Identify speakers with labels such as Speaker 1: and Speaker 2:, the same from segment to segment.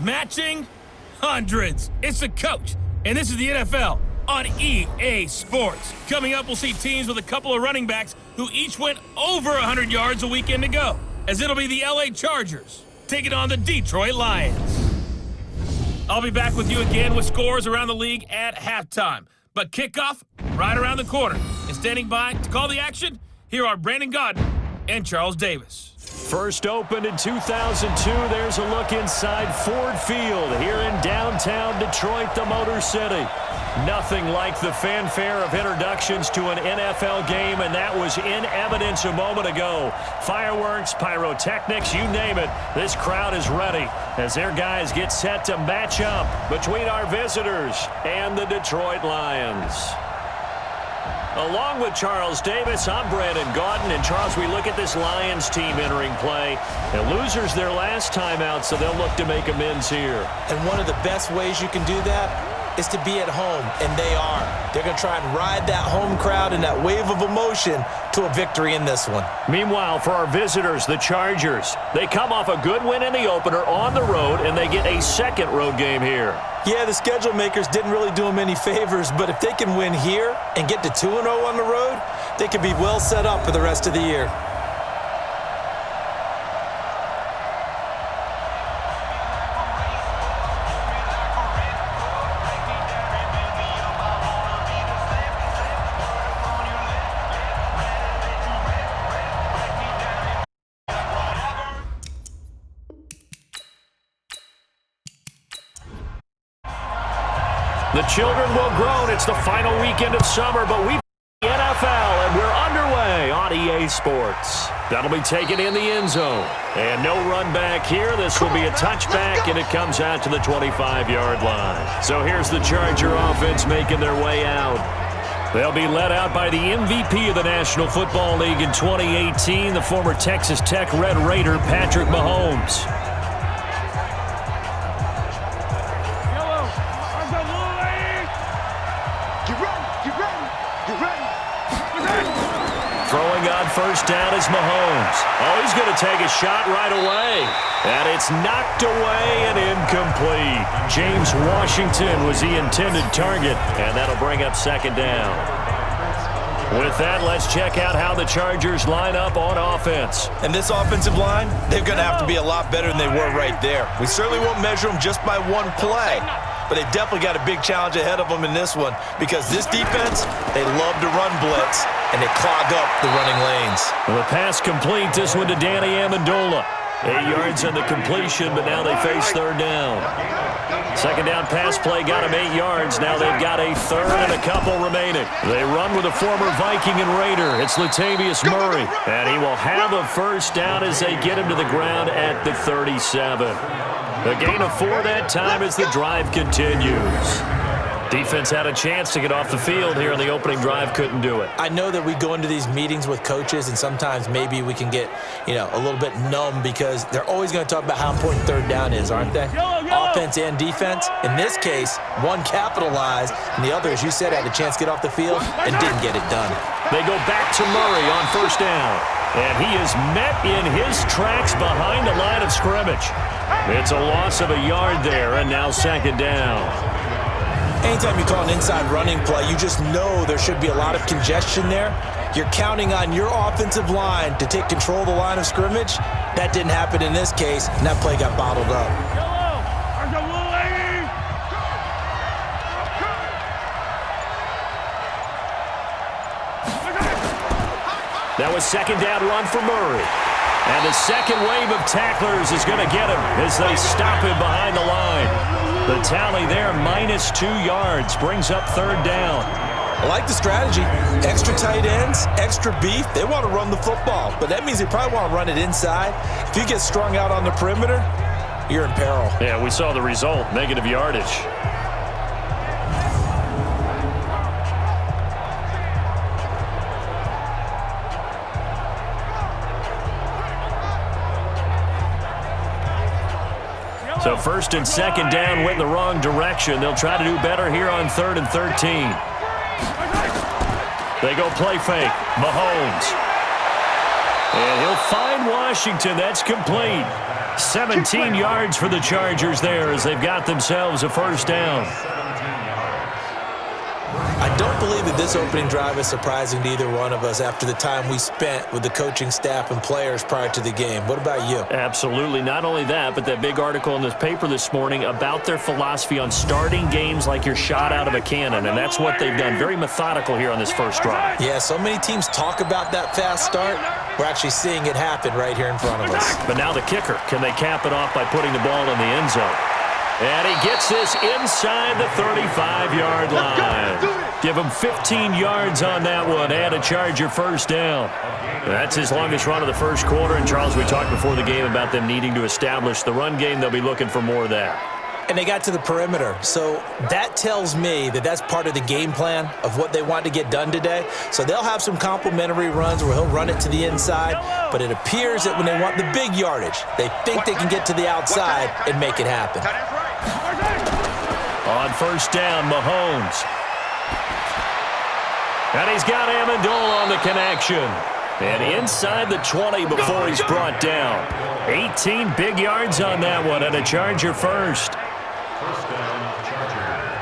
Speaker 1: matching hundreds. It's the coach, and this is the NFL on EA Sports. Coming up, we'll see teams with a couple of running backs who each went over 100 yards a weekend ago, as it'll be the LA Chargers taking on the Detroit Lions. I'll be back with you again with scores around the league at halftime. But kickoff right around the corner. And standing by to call the action, here are Brandon Gaudin and Charles Davis.
Speaker 2: First opened in 2002, there's a look inside Ford Field here in downtown Detroit, the Motor City. Nothing like the fanfare of introductions to an NFL game, and that was in evidence a moment ago. Fireworks, pyrotechnics, you name it, this crowd is ready as their guys get set to match up between our visitors and the Detroit Lions. Along with Charles Davis, I'm Brandon Gaudin. And Charles, we look at this Lions team entering play. And losers their last time out, so they'll look to make amends here.
Speaker 3: And one of the best ways you can do that is to be at home, and they are. They're going to try and ride that home crowd and that wave of emotion to a victory in this one.
Speaker 2: Meanwhile, for our visitors, the Chargers, they come off a good win in the opener on the road, and they get a second road game here.
Speaker 3: Yeah, the schedule makers didn't really do them any favors, but if they can win here and get to 2-0 on the road, they could be well set up for the rest of the year.
Speaker 2: The children will groan. It's the final weekend of summer, but we've got the NFL, and we're underway on EA Sports. That'll be taken in the end zone. And no run back here. This will be a touchback, and it comes out to the 25-yard line. So here's the Charger offense making their way out. They'll be led out by the MVP of the National Football League in 2018, the former Texas Tech Red Raider, Patrick Mahomes. Throwing on first down is Mahomes. Oh, he's going to take a shot right away. And it's knocked away and incomplete. James Washington was the intended target, and that'll bring up second down. With that, let's check out how the Chargers line up on offense.
Speaker 3: And this offensive line, they're going to have to be a lot better than they were right there. We certainly won't measure them just by one play, but they definitely got a big challenge ahead of them in this one because this defense, they love to run blitz, and they clog up the running lanes.
Speaker 2: Well, the pass complete, this one to Danny Amendola. 8 yards on the completion, but now they face third down. Second down pass play got him 8 yards. Now they've got a third and a couple remaining. They run with a former Viking and Raider. It's Latavius Murray, and he will have a first down as they get him to the ground at the 37. A gain of 4 that time as the drive continues. Defense had a chance to get off the field here on the opening drive, couldn't do it.
Speaker 3: I know that we go into these meetings with coaches, and sometimes maybe we can get, a little bit numb because they're always going to talk about how important third down is, aren't they? Offense and defense. In this case, one capitalized, and the other, as you said, had a chance to get off the field and didn't get it done.
Speaker 2: They go back to Murray on first down, and he is met in his tracks behind the line of scrimmage. It's a loss of a yard there, and now second down.
Speaker 3: Anytime you call an inside running play, you just know there should be a lot of congestion there. You're counting on your offensive line to take control of the line of scrimmage. That didn't happen in this case, and that play got bottled up.
Speaker 2: That was second down run for Murray. And the second wave of tacklers is going to get him as they stop him behind the line. The tally there, -2 yards, brings up third down.
Speaker 3: I like the strategy. Extra tight ends, extra beef. They want to run the football, but that means they probably want to run it inside. If you get strung out on the perimeter, you're in peril.
Speaker 2: Yeah, we saw the result, negative yardage. So first and second down went in the wrong direction. They'll try to do better here on 3rd and 13. They go play fake. Mahomes. And he'll find Washington. That's complete. 17 yards for the Chargers there as they've got themselves a first down.
Speaker 3: I don't believe that this opening drive is surprising to either one of us after the time we spent with the coaching staff and players prior to the game. What about you?
Speaker 2: Absolutely. Not only that, but that big article in this paper this morning about their philosophy on starting games like you're shot out of a cannon, and that's what they've done. Very methodical here on this first drive.
Speaker 3: Yeah, so many teams talk about that fast start. We're actually seeing it happen right here in front of us.
Speaker 2: But now the kicker. Can they cap it off by putting the ball in the end zone? And he gets this inside the 35-yard line. Give him 15 yards on that one and a Charger first down. That's his longest run of the first quarter. And, Charles, we talked before the game about them needing to establish the run game. They'll be looking for more of that.
Speaker 3: And they got to the perimeter. So that tells me that that's part of the game plan of what they want to get done today. So they'll have some complimentary runs where he'll run it to the inside. But it appears that when they want the big yardage, they think they can get to the outside and make it happen.
Speaker 2: On first down, Mahomes. And he's got Amendola on the connection. And inside the 20 before he's brought down. 18 big yards on that one and a Charger first.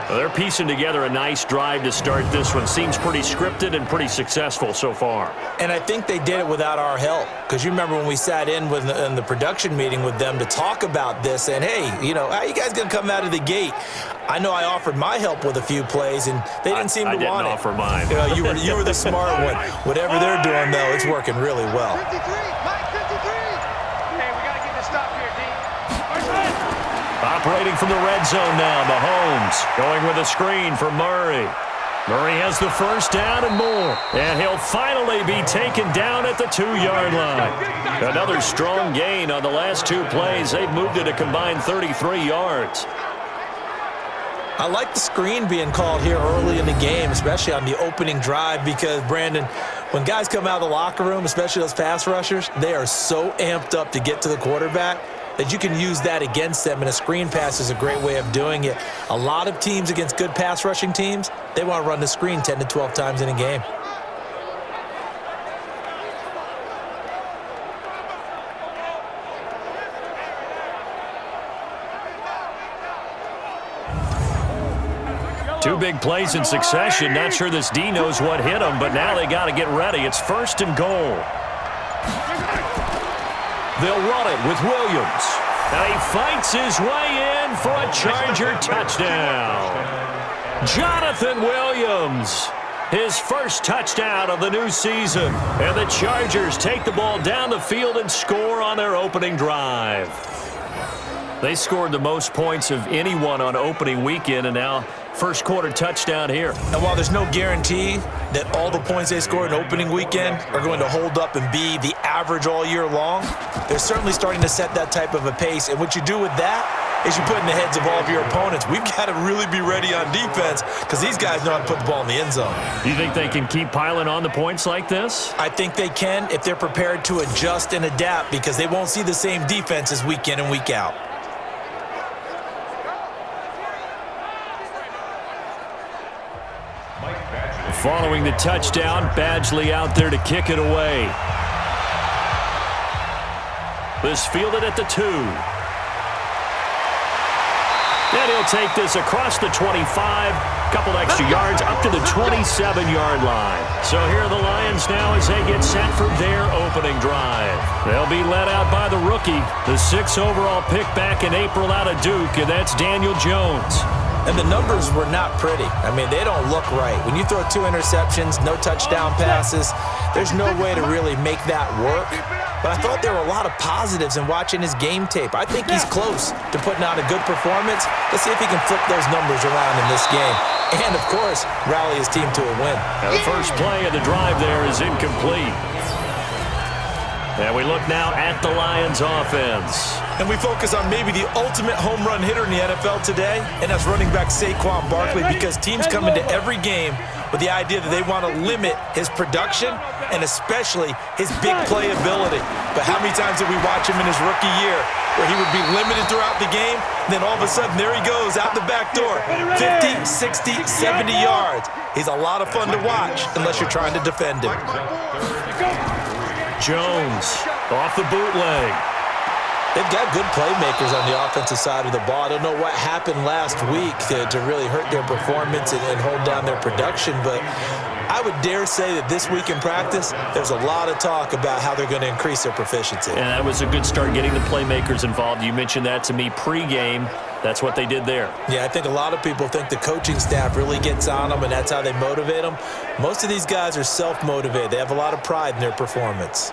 Speaker 2: Well, they're piecing together a nice drive to start this one. Seems pretty scripted and pretty successful so far.
Speaker 3: And I think they did it without our help. Because you remember when we sat in the production meeting with them to talk about this and, hey, you know, how are you guys going to come out of the gate? I know I offered my help with a few plays, and they didn't seem to want it.
Speaker 2: I didn't offer mine.
Speaker 3: You know, you were the smart one. Whatever they're doing, though, it's working really well.
Speaker 4: 53, Mike, 53. Hey, we got to get this stop here, D.
Speaker 2: Operating from the red zone now, Mahomes going with a screen for Murray. Murray has the first down and more, and he'll finally be taken down at the 2-yard line. Another strong gain on the last two plays. They've moved it a combined 33 yards.
Speaker 3: I like the screen being called here early in the game, especially on the opening drive, because, Brandon, when guys come out of the locker room, especially those pass rushers, they are so amped up to get to the quarterback that you can use that against them, and a screen pass is a great way of doing it. A lot of teams against good pass rushing teams, they want to run the screen 10 to 12 times in a game.
Speaker 2: Two big plays in succession. Not sure this D knows what hit him, but now they got to get ready. It's first and goal. They'll run it with Williams. And he fights his way in for a Charger touchdown. Jonathan Williams, his first touchdown of the new season. And the Chargers take the ball down the field and score on their opening drive. They scored the most points of anyone on opening weekend, and now first quarter touchdown here.
Speaker 3: And while there's no guarantee that all the points they scored in opening weekend are going to hold up and be the average all year long, they're certainly starting to set that type of a pace. And what you do with that is you put in the heads of all of your opponents, we've got to really be ready on defense because these guys know how to put the ball in the end zone.
Speaker 2: Do you think they can keep piling on the points like this?
Speaker 3: I think they can if they're prepared to adjust and adapt, because they won't see the same defenses week in and week out.
Speaker 2: Following the touchdown, Badgley out there to kick it away. This fielded at the 2. And he'll take this across the 25, couple extra yards up to the 27-yard line. So here are the Lions now as they get set for their opening drive. They'll be led out by the rookie, the 6th overall pick back in April out of Duke, and that's Daniel Jones.
Speaker 3: And the numbers were not pretty. I mean, they don't look right. When you throw 2 interceptions, no touchdown passes, there's no way to really make that work. But I thought there were a lot of positives in watching his game tape. I think he's close to putting out a good performance. Let's see if he can flip those numbers around in this game. And, of course, rally his team to a win.
Speaker 2: Now the first play of the drive there is incomplete. And we look now at the Lions offense.
Speaker 3: And we focus on maybe the ultimate home run hitter in the NFL today, and that's running back Saquon Barkley, because teams come into every game with the idea that they want to limit his production and especially his big play ability. But how many times did we watch him in his rookie year where he would be limited throughout the game, and then all of a sudden there he goes out the back door, 50, 60, 70 yards. He's a lot of fun to watch unless you're trying to defend him.
Speaker 2: Jones off the bootleg.
Speaker 3: They've got good playmakers on the offensive side of the ball. I don't know what happened last week to really hurt their performance and hold down their production, but I would dare say that this week in practice, there's a lot of talk about how they're going to increase their proficiency.
Speaker 2: And that was a good start getting the playmakers involved. You mentioned that to me pregame. That's what they did there.
Speaker 3: Yeah, I think a lot of people think the coaching staff really gets on them, and that's how they motivate them. Most of these guys are self-motivated. They have a lot of pride in their performance.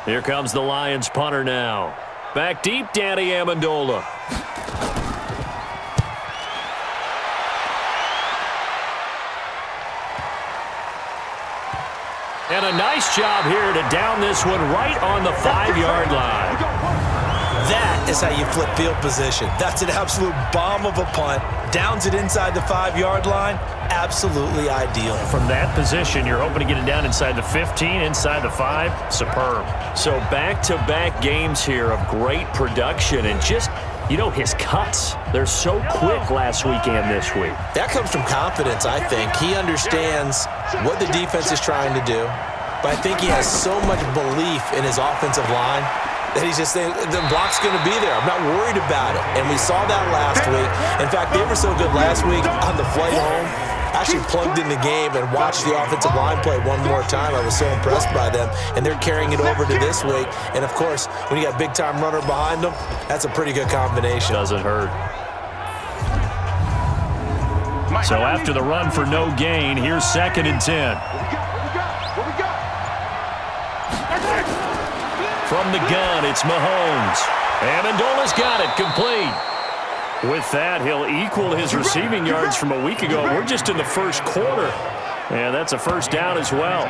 Speaker 2: Here comes the Lions punter now. Back deep, Danny Amendola. And a nice job here to down this one right on the 5-yard line.
Speaker 3: That is how you flip field position. That's an absolute bomb of a punt. Downs it inside the 5-yard line. Absolutely ideal.
Speaker 2: From that position, you're hoping to get it down inside the 15, inside the 5. Superb. So back-to-back games here of great production and just, you know, his cuts. They're so quick last week and this week.
Speaker 3: That comes from confidence, I think. He understands what the defense is trying to do, but I think he has so much belief in his offensive line that he's just saying, the block's going to be there. I'm not worried about it. And we saw that last week. In fact, they were so good last week on the flight home. I actually plugged in the game and watched the offensive line play one more time. I was so impressed by them. And they're carrying it over to this week. And, of course, when you got a big-time runner behind them, that's a pretty good combination.
Speaker 2: Doesn't hurt. So after the run for no gain, here's 2nd and 10. From the gun, it's Mahomes. Amendola's got it, complete. With that, he'll equal his receiving yards from a week ago. We're just in the first quarter. And that's a first down as well.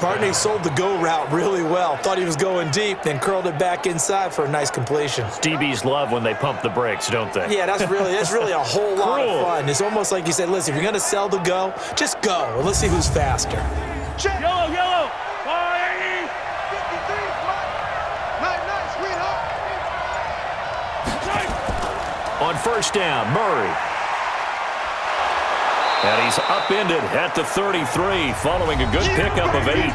Speaker 3: Barney sold the go route really well. Thought he was going deep, then curled it back inside for a nice completion.
Speaker 2: DBs love when they pump the brakes, don't they?
Speaker 3: Yeah, that's really a whole lot of fun. It's almost like you said, listen, if you're going to sell the go, just go. And let's see who's faster.
Speaker 4: Yellow, yellow. 53. Nice, sweetheart.
Speaker 2: On first down, Murray. And he's upended at the 33 following a good pickup of 8.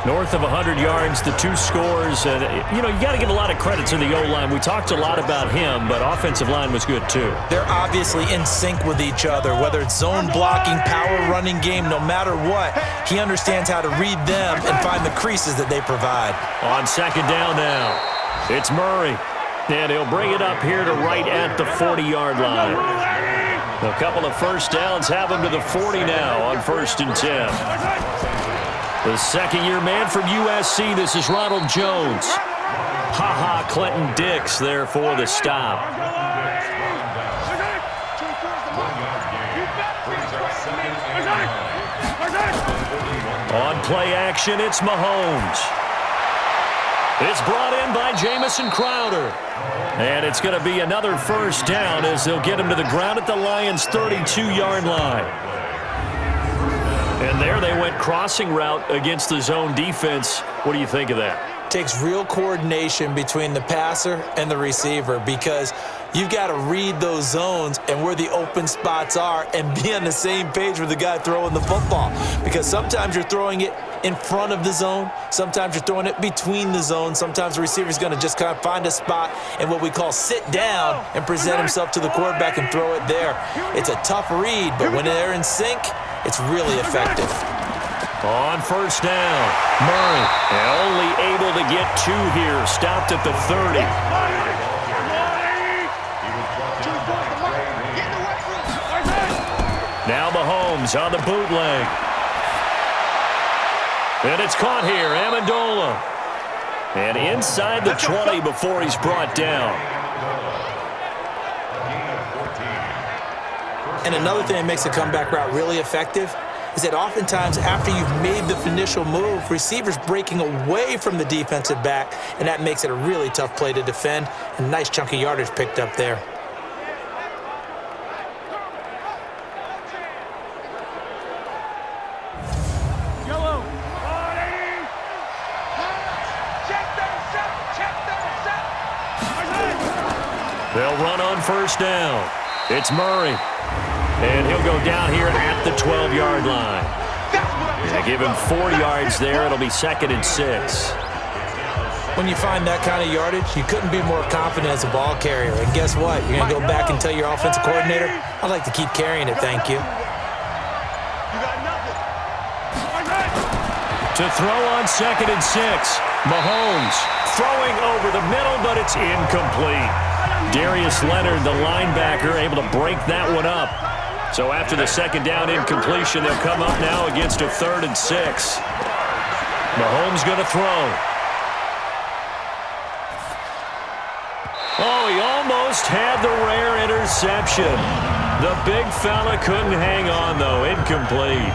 Speaker 2: North of 100 yards, the 2 scores. And, you know, you got to give a lot of credit to the O-line. We talked a lot about him, but offensive line was good too.
Speaker 3: They're obviously in sync with each other, whether it's zone blocking, power running game, no matter what. He understands how to read them and find the creases that they provide.
Speaker 2: On 2nd down now, it's Murray. And he'll bring it up here to right at the 40-yard line. A couple of first downs have him to the 40 now on 1st and 10. The second-year man from USC, this is Ronald Jones. Ha-ha, Clinton Dix there for the stop. On play action, it's Mahomes. It's brought in by Jamison Crowder. And it's going to be another first down as they'll get him to the ground at the Lions' 32-yard line. And there they went crossing route against the zone defense. What do you think of that?
Speaker 3: Takes real coordination between the passer and the receiver because you've got to read those zones and where the open spots are and be on the same page with the guy throwing the football. Because sometimes you're throwing it in front of the zone. Sometimes you're throwing it between the zones. Sometimes the receiver's going to just kind of find a spot and what we call sit down and present himself to the quarterback and throw it there. It's a tough read, but when they're in sync, it's really effective.
Speaker 2: On first down, Murray only able to get 2 here. Stopped at the 30. Now Mahomes on the bootleg. And it's caught here, Amendola. And inside the 20 before he's brought down.
Speaker 3: And another thing that makes the comeback route really effective is that oftentimes after you've made the initial move, receivers breaking away from the defensive back, and that makes it a really tough play to defend. And a nice chunk of yardage picked up there.
Speaker 4: Yellow.
Speaker 2: They'll run on first down. It's Murray. And he'll go down here at the 12-yard line. Give him 4 yards there. It'll be 2nd and 6.
Speaker 3: When you find that kind of yardage, you couldn't be more confident as a ball carrier. And guess what? You're going to go back and tell your offensive coordinator, I'd like to keep carrying it, thank you.
Speaker 2: To throw on 2nd and 6. Mahomes throwing over the middle, but it's incomplete. Darius Leonard, the linebacker, able to break that one up. So after the 2nd down incompletion, they'll come up now against a 3rd and 6. Mahomes going to throw. Oh, he almost had the rare interception. The big fella couldn't hang on, though. Incomplete.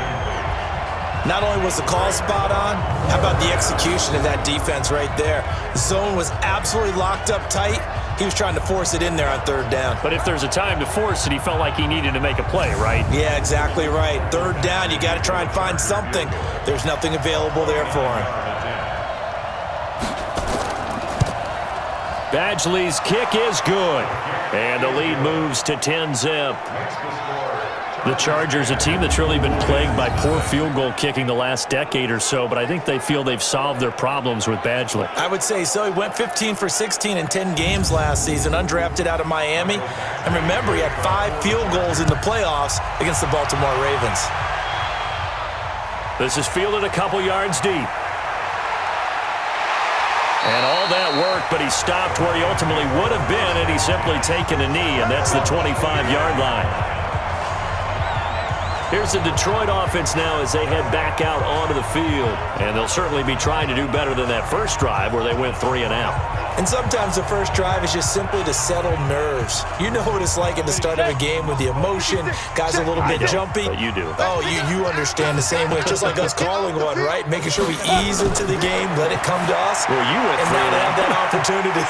Speaker 3: Not only was the call spot on, how about the execution of that defense right there? The zone was absolutely locked up tight. He was trying to force it in there on 3rd down.
Speaker 2: But if there's a time to force it, he felt like he needed to make a play, right?
Speaker 3: Yeah, exactly right. 3rd down, you got to try and find something. There's nothing available there for him.
Speaker 2: Badgley's kick is good. And the lead moves to 10-zip. The Chargers, a team that's really been plagued by poor field goal kicking the last decade or so, but I think they feel they've solved their problems with Badgley.
Speaker 3: I would say so. He went 15 for 16 in 10 games last season, undrafted out of Miami. And remember, he had 5 field goals in the playoffs against the Baltimore Ravens.
Speaker 2: This is fielded a couple yards deep. And all that work, but he stopped where he ultimately would have been, and he's simply taken a knee, and that's the 25-yard line. Here's the Detroit offense now as they head back out onto the field. And they'll certainly be trying to do better than that first drive where they went 3 and out.
Speaker 3: And sometimes the first drive is just simply to settle nerves. You know what it's like at the start of a game with the emotion. Guys a little bit jumpy.
Speaker 2: But you do.
Speaker 3: Oh, you understand the same way. It's just like us calling one, right? Making sure we ease into the game, let it come to us.
Speaker 2: Well, you went 3 and out.
Speaker 3: Have that opportunity.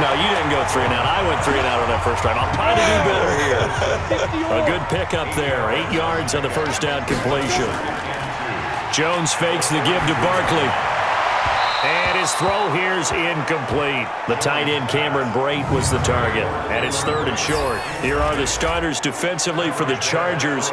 Speaker 2: No, you didn't go 3 and out. I went 3 and out on that first drive. I'll try to do better here. A good pickup there. 8 yards on the first down completion. Jones fakes the give to Barkley. And his throw here's incomplete. The tight end Cameron Brate was the target. And it's 3rd and short. Here are the starters defensively for the Chargers.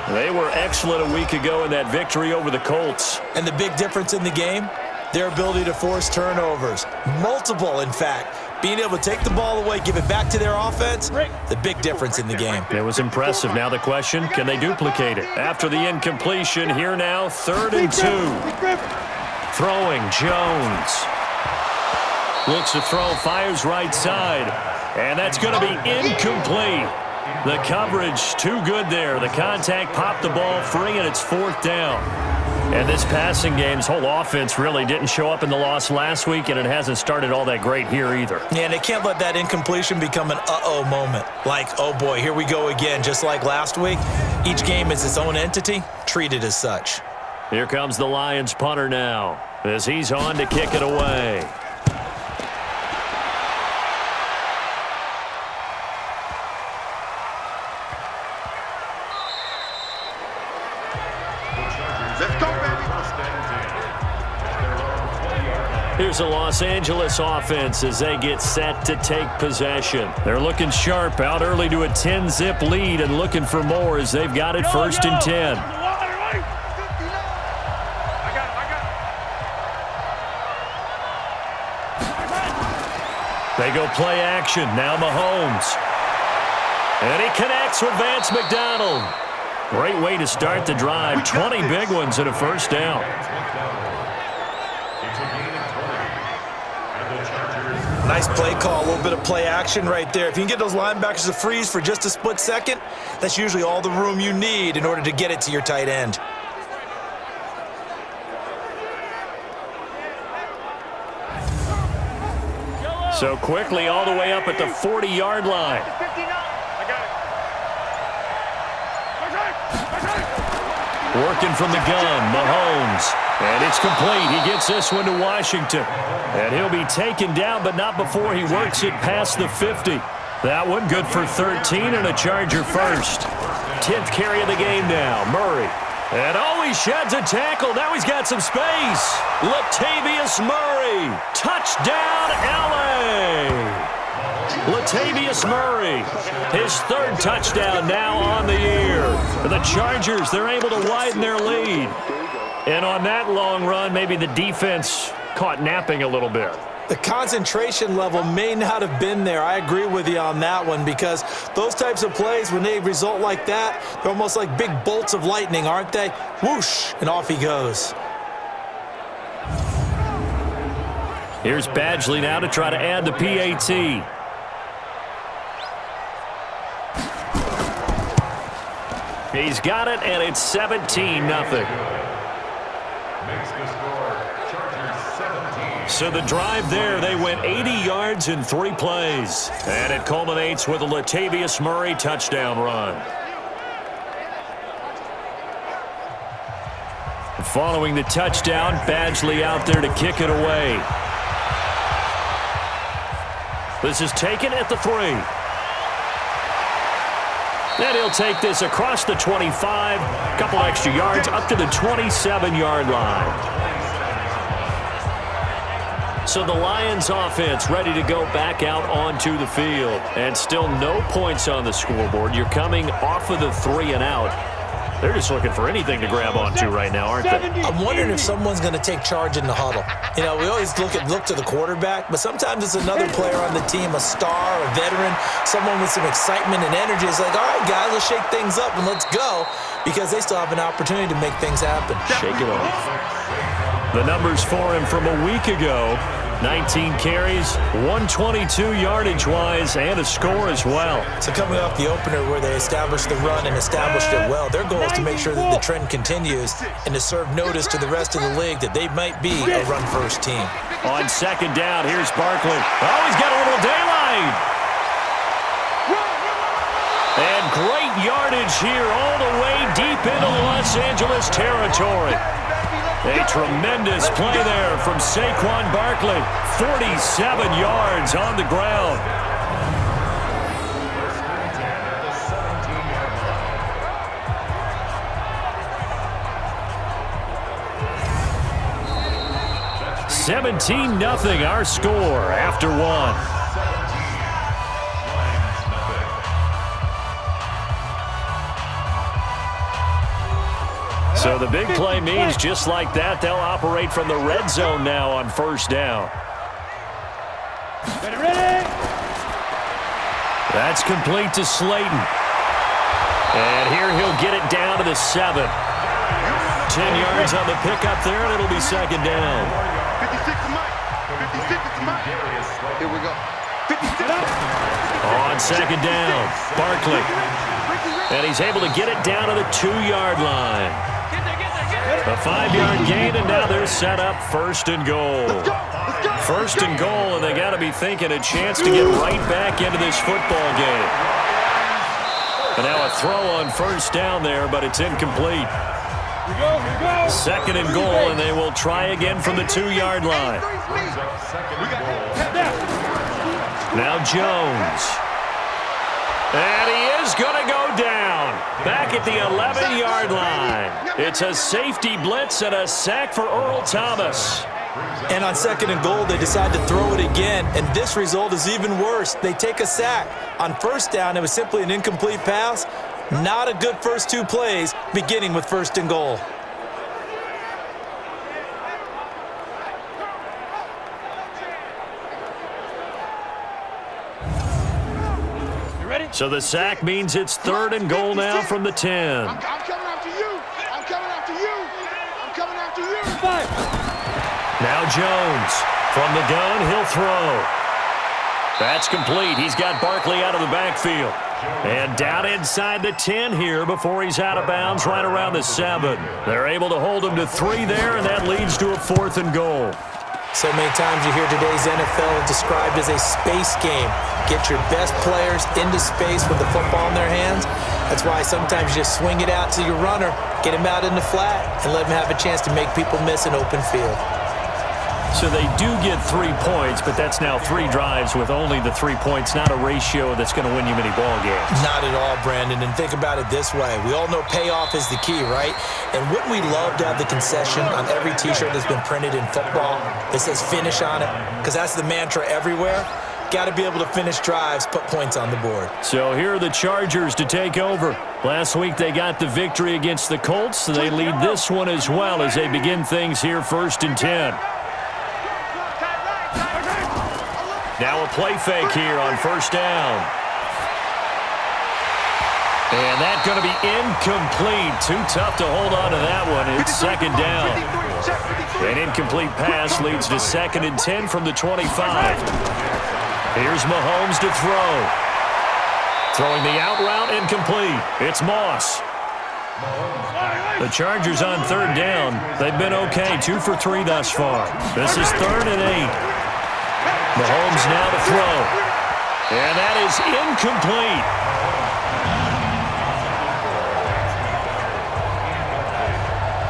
Speaker 2: They were excellent a week ago in that victory over the Colts.
Speaker 3: And the big difference in the game? Their ability to force turnovers. Multiple, in fact. Being able to take the ball away, give it back to their offense, the big difference in the game.
Speaker 2: It was impressive. Now the question, can they duplicate it? After the incompletion, here now, 3rd and 2. Throwing, Jones. Looks to throw, fires right side. And that's going to be incomplete. The coverage, too good there. The contact popped the ball free, and it's 4th down. And this passing game's whole offense really didn't show up in the loss last week, and it hasn't started all that great here either.
Speaker 3: Yeah, and they can't let that incompletion become an uh-oh moment. Like, oh boy, here we go again, just like last week. Each game is its own entity, treated as such.
Speaker 2: Here comes the Lions punter now, as he's on to kick it away.
Speaker 4: Let's go, baby.
Speaker 2: Here's the Los Angeles offense as they get set to take possession. They're looking sharp, out early to a 10-zip lead and looking for more as they've got it 1st and 10. They go play action. Now Mahomes. And he connects with Vance McDonald. Great way to start the drive. 20 big ones and a first down.
Speaker 3: Nice play call, a little bit of play action right there. If you can get those linebackers to freeze for just a split second, that's usually all the room you need in order to get it to your tight end.
Speaker 2: So quickly all the way up at the 40-yard line. Working from the gun, Mahomes. And it's complete. He gets this one to Washington. And he'll be taken down, but not before he works it past the 50. That one good for 13 and a Charger first. 10th carry of the game now, Murray. And he sheds a tackle. Now he's got some space. Latavius Murray. Touchdown, L.A. Latavius Murray, his third touchdown now on the year. For the Chargers, they're able to widen their lead. And on that long run, maybe the defense caught napping a little bit.
Speaker 3: The concentration level may not have been there. I agree with you on that one, because those types of plays, when they result like that, they're almost like big bolts of lightning, aren't they? Whoosh, and off he goes.
Speaker 2: Here's Badgley now to try to add the PAT. He's got it, and it's 17-0. So the drive there, they went 80 yards in 3 plays. And it culminates with a Latavius Murray touchdown run. Following the touchdown, Badgley out there to kick it away. This is taken at the 3. And he'll take this across the 25, a couple extra yards up to the 27-yard line. So the Lions offense ready to go back out onto the field. And still no points on the scoreboard. You're coming off of the 3 and out. They're just looking for anything to grab onto right now, aren't they?
Speaker 3: I'm wondering if someone's going to take charge in the huddle. You know, we always look to the quarterback, but sometimes it's another player on the team, a star, a veteran, someone with some excitement and energy. It's like, all right, guys, let's shake things up and let's go, because they still have an opportunity to make things happen.
Speaker 2: Shake it off. The numbers for him from a week ago. 19 carries, 122 yardage-wise, and a score as well.
Speaker 3: So coming off the opener where they established the run and established it well, their goal is to make sure that the trend continues and to serve notice to the rest of the league that they might be a run-first team.
Speaker 2: On second down, here's Barkley. Oh, he's got a little daylight. And great yardage here all the way deep into the Los Angeles territory. A tremendous play there from Saquon Barkley. 47 yards on the ground. $17-0 our score after 1. So the big play means just like that, they'll operate from the red zone now on first down. That's complete to Slayton. And here he'll get it down to the 7. 10 yards on the pickup there, and it'll be second down.
Speaker 4: 56 to Mike. 56 to Mike. Here we go. 56.
Speaker 2: On second down, Barkley. And he's able to get it down to the 2-yard line. A 5-yard gain, and now they're set up first and goal. First and goal, and they got to be thinking a chance to get right back into this football game. And now a throw on first down there, but it's incomplete. Second and goal, and they will try again from the 2-yard line. Now Jones. And he is going to go down. Back at the 11-yard line. It's a safety blitz and a sack for Earl Thomas.
Speaker 3: And on second and goal, they decide to throw it again, and this result is even worse. They take a sack. On first down, it was simply an incomplete pass. Not a good first 2 plays, beginning with first and goal.
Speaker 2: So the sack means it's third and goal now from the 10.
Speaker 4: I'm coming after you. I'm coming after you. I'm coming after you.
Speaker 2: Now Jones from the gun, he'll throw. That's complete. He's got Barkley out of the backfield. And down inside the 10 here before he's out of bounds right around the 7. They're able to hold him to 3 there, and that leads to a 4th and goal.
Speaker 3: So many times you hear today's NFL described as a space game. Get your best players into space with the football in their hands. That's why sometimes you just swing it out to your runner, get him out in the flat, and let him have a chance to make people miss an open field.
Speaker 2: So they do get 3 points, but that's now 3 drives with only the 3 points, not a ratio that's going to win you many ball games.
Speaker 3: Not at all, Brandon. And think about it this way. We all know payoff is the key, right? And wouldn't we love to have the concession on every T-shirt that's been printed in football that says finish on it? Because that's the mantra everywhere. Got to be able to finish drives, put points on the board.
Speaker 2: So here are the Chargers to take over. Last week they got the victory against the Colts, so they lead this one as well as they begin things here 1st and 10. Now a play fake here on 1st down. And that's going to be incomplete. Too tough to hold on to that one. It's 2nd down. An incomplete pass leads to 2nd and 10 from the 25. Here's Mahomes to throw. Throwing the out route, incomplete. It's Moss. The Chargers on 3rd down. They've been okay, 2 for 3 thus far. This is 3rd and 8. Mahomes now to throw. And that is incomplete.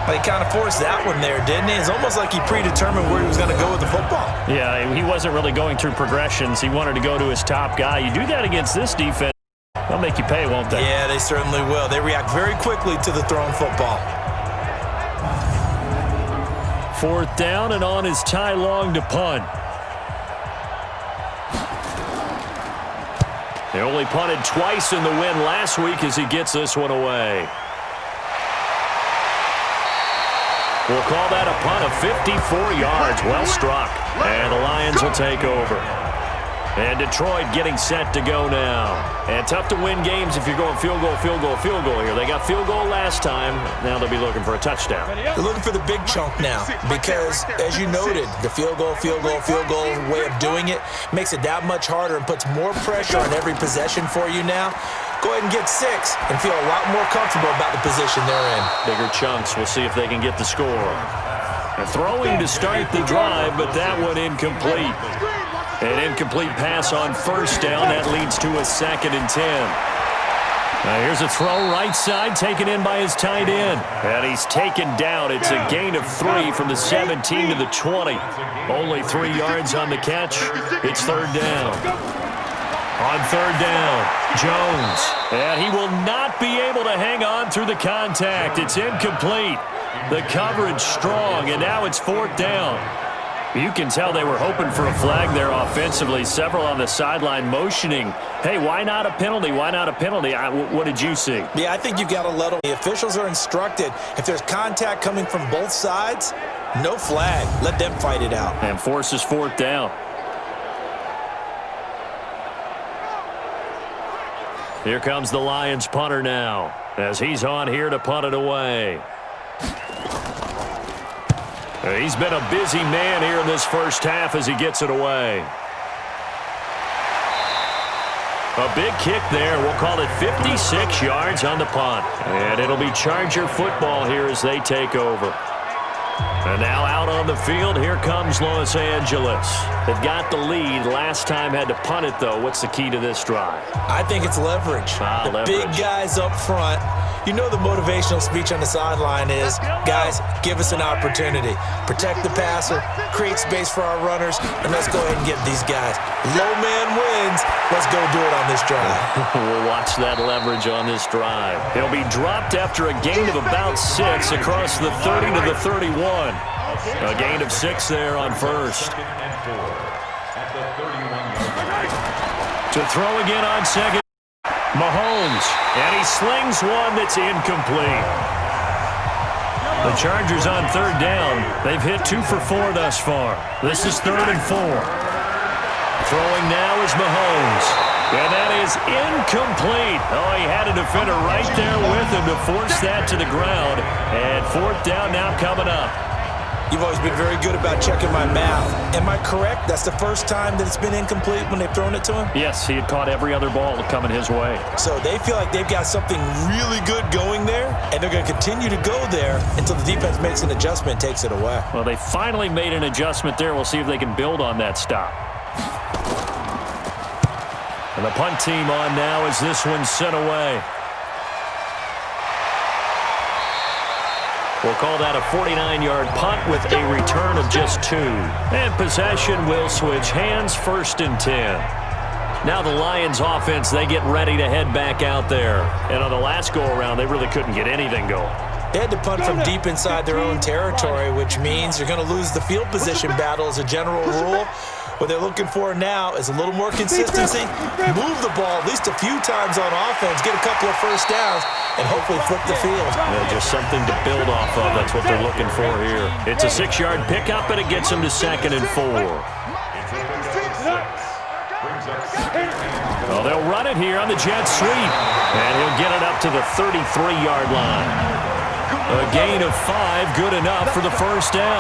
Speaker 3: He kind of forced that one there, didn't he? It's almost like he predetermined where he was going to go with the football.
Speaker 2: Yeah, he wasn't really going through progressions. He wanted to go to his top guy. You do that against this defense, they'll make you pay, won't they?
Speaker 3: Yeah, they certainly will. They react very quickly to the thrown football.
Speaker 2: 4th down, and on is Ty Long to punt. They only punted twice in the win last week as he gets this one away. We'll call that a punt of 54 yards. Well struck. And the Lions will take over. And Detroit getting set to go now. And tough to win games if you're going field goal, field goal, field goal here. They got field goal last time. Now they'll be looking for a touchdown.
Speaker 3: They're looking for the big chunk now because, as you noted, the field goal way of doing it makes it that much harder and puts more pressure on every possession for you now. Go ahead and get 6 and feel a lot more comfortable about the position they're in.
Speaker 2: Bigger chunks. We'll see if they can get the score. And throwing to start the drive, but that one incomplete. An incomplete pass on 1st down. That leads to a 2nd and 10. Now here's a throw right side taken in by his tight end. And he's taken down. It's a gain of 3 from the 17 to the 20. Only 3 yards on the catch. It's 3rd down. On 3rd down, Jones. And he will not be able to hang on through the contact. It's incomplete. The coverage strong, and now it's 4th down. You can tell they were hoping for a flag there offensively. Several on the sideline motioning, hey, why not a penalty? Why not a penalty? What did you see?
Speaker 3: Yeah, I think you've got to let them. The officials are instructed, if there's contact coming from both sides, no flag. Let them fight it out.
Speaker 2: And forces 4th down. Here comes the Lions punter now, as he's on here to punt it away. He's been a busy man here in this first half as he gets it away. A big kick there. We'll call it 56 yards on the punt. And it'll be Charger football here as they take over. And now out on the field, here comes Los Angeles. They've got the lead. Last time had to punt it, though. What's the key to this drive?
Speaker 3: I think it's leverage.
Speaker 2: Leverage.
Speaker 3: Big guys up front. You know the motivational speech on the sideline is, guys, give us an opportunity. Protect the passer, create space for our runners, and let's go ahead and get these guys. Low man wins. Let's go do it on this drive.
Speaker 2: We'll watch that leverage on this drive. He'll be dropped after a gain of about 6 across the 30 to the 31. A gain of 6 there on 1st. To throw again on 2nd. Mahomes, and he slings one that's incomplete. The Chargers on 3rd down. They've hit 2 for 4 thus far. This is 3rd and 4. Throwing now is Mahomes. And that is incomplete. Oh, he had a defender right there with him to force that to the ground. And 4th down now coming up.
Speaker 3: You've always been very good about checking my math. Am I correct? That's the first time that it's been incomplete when they've thrown it to him?
Speaker 2: Yes, he had caught every other ball coming his way.
Speaker 3: So they feel like they've got something really good going there, and they're going to continue to go there until the defense makes an adjustment and takes it away.
Speaker 2: Well, they finally made an adjustment there. We'll see if they can build on that stop. And the punt team on now as this one's sent away. We'll call that a 49-yard punt with a return of just 2. And possession will switch hands, 1st and 10. Now the Lions offense, they get ready to head back out there. And on the last go-around, they really couldn't get anything going.
Speaker 3: They had to punt from deep inside their own territory, which means you're going to lose the field position battle as a general rule. What they're looking for now is a little more consistency, move the ball at least a few times on offense, get a couple of first downs, and hopefully flip the field.
Speaker 2: Yeah, just something to build off of. That's what they're looking for here. It's a 6-yard pickup, and it gets them to 2nd and 4. Well, they'll run it here on the jet sweep, and he'll get it up to the 33-yard line. A gain of 5, good enough for the first down.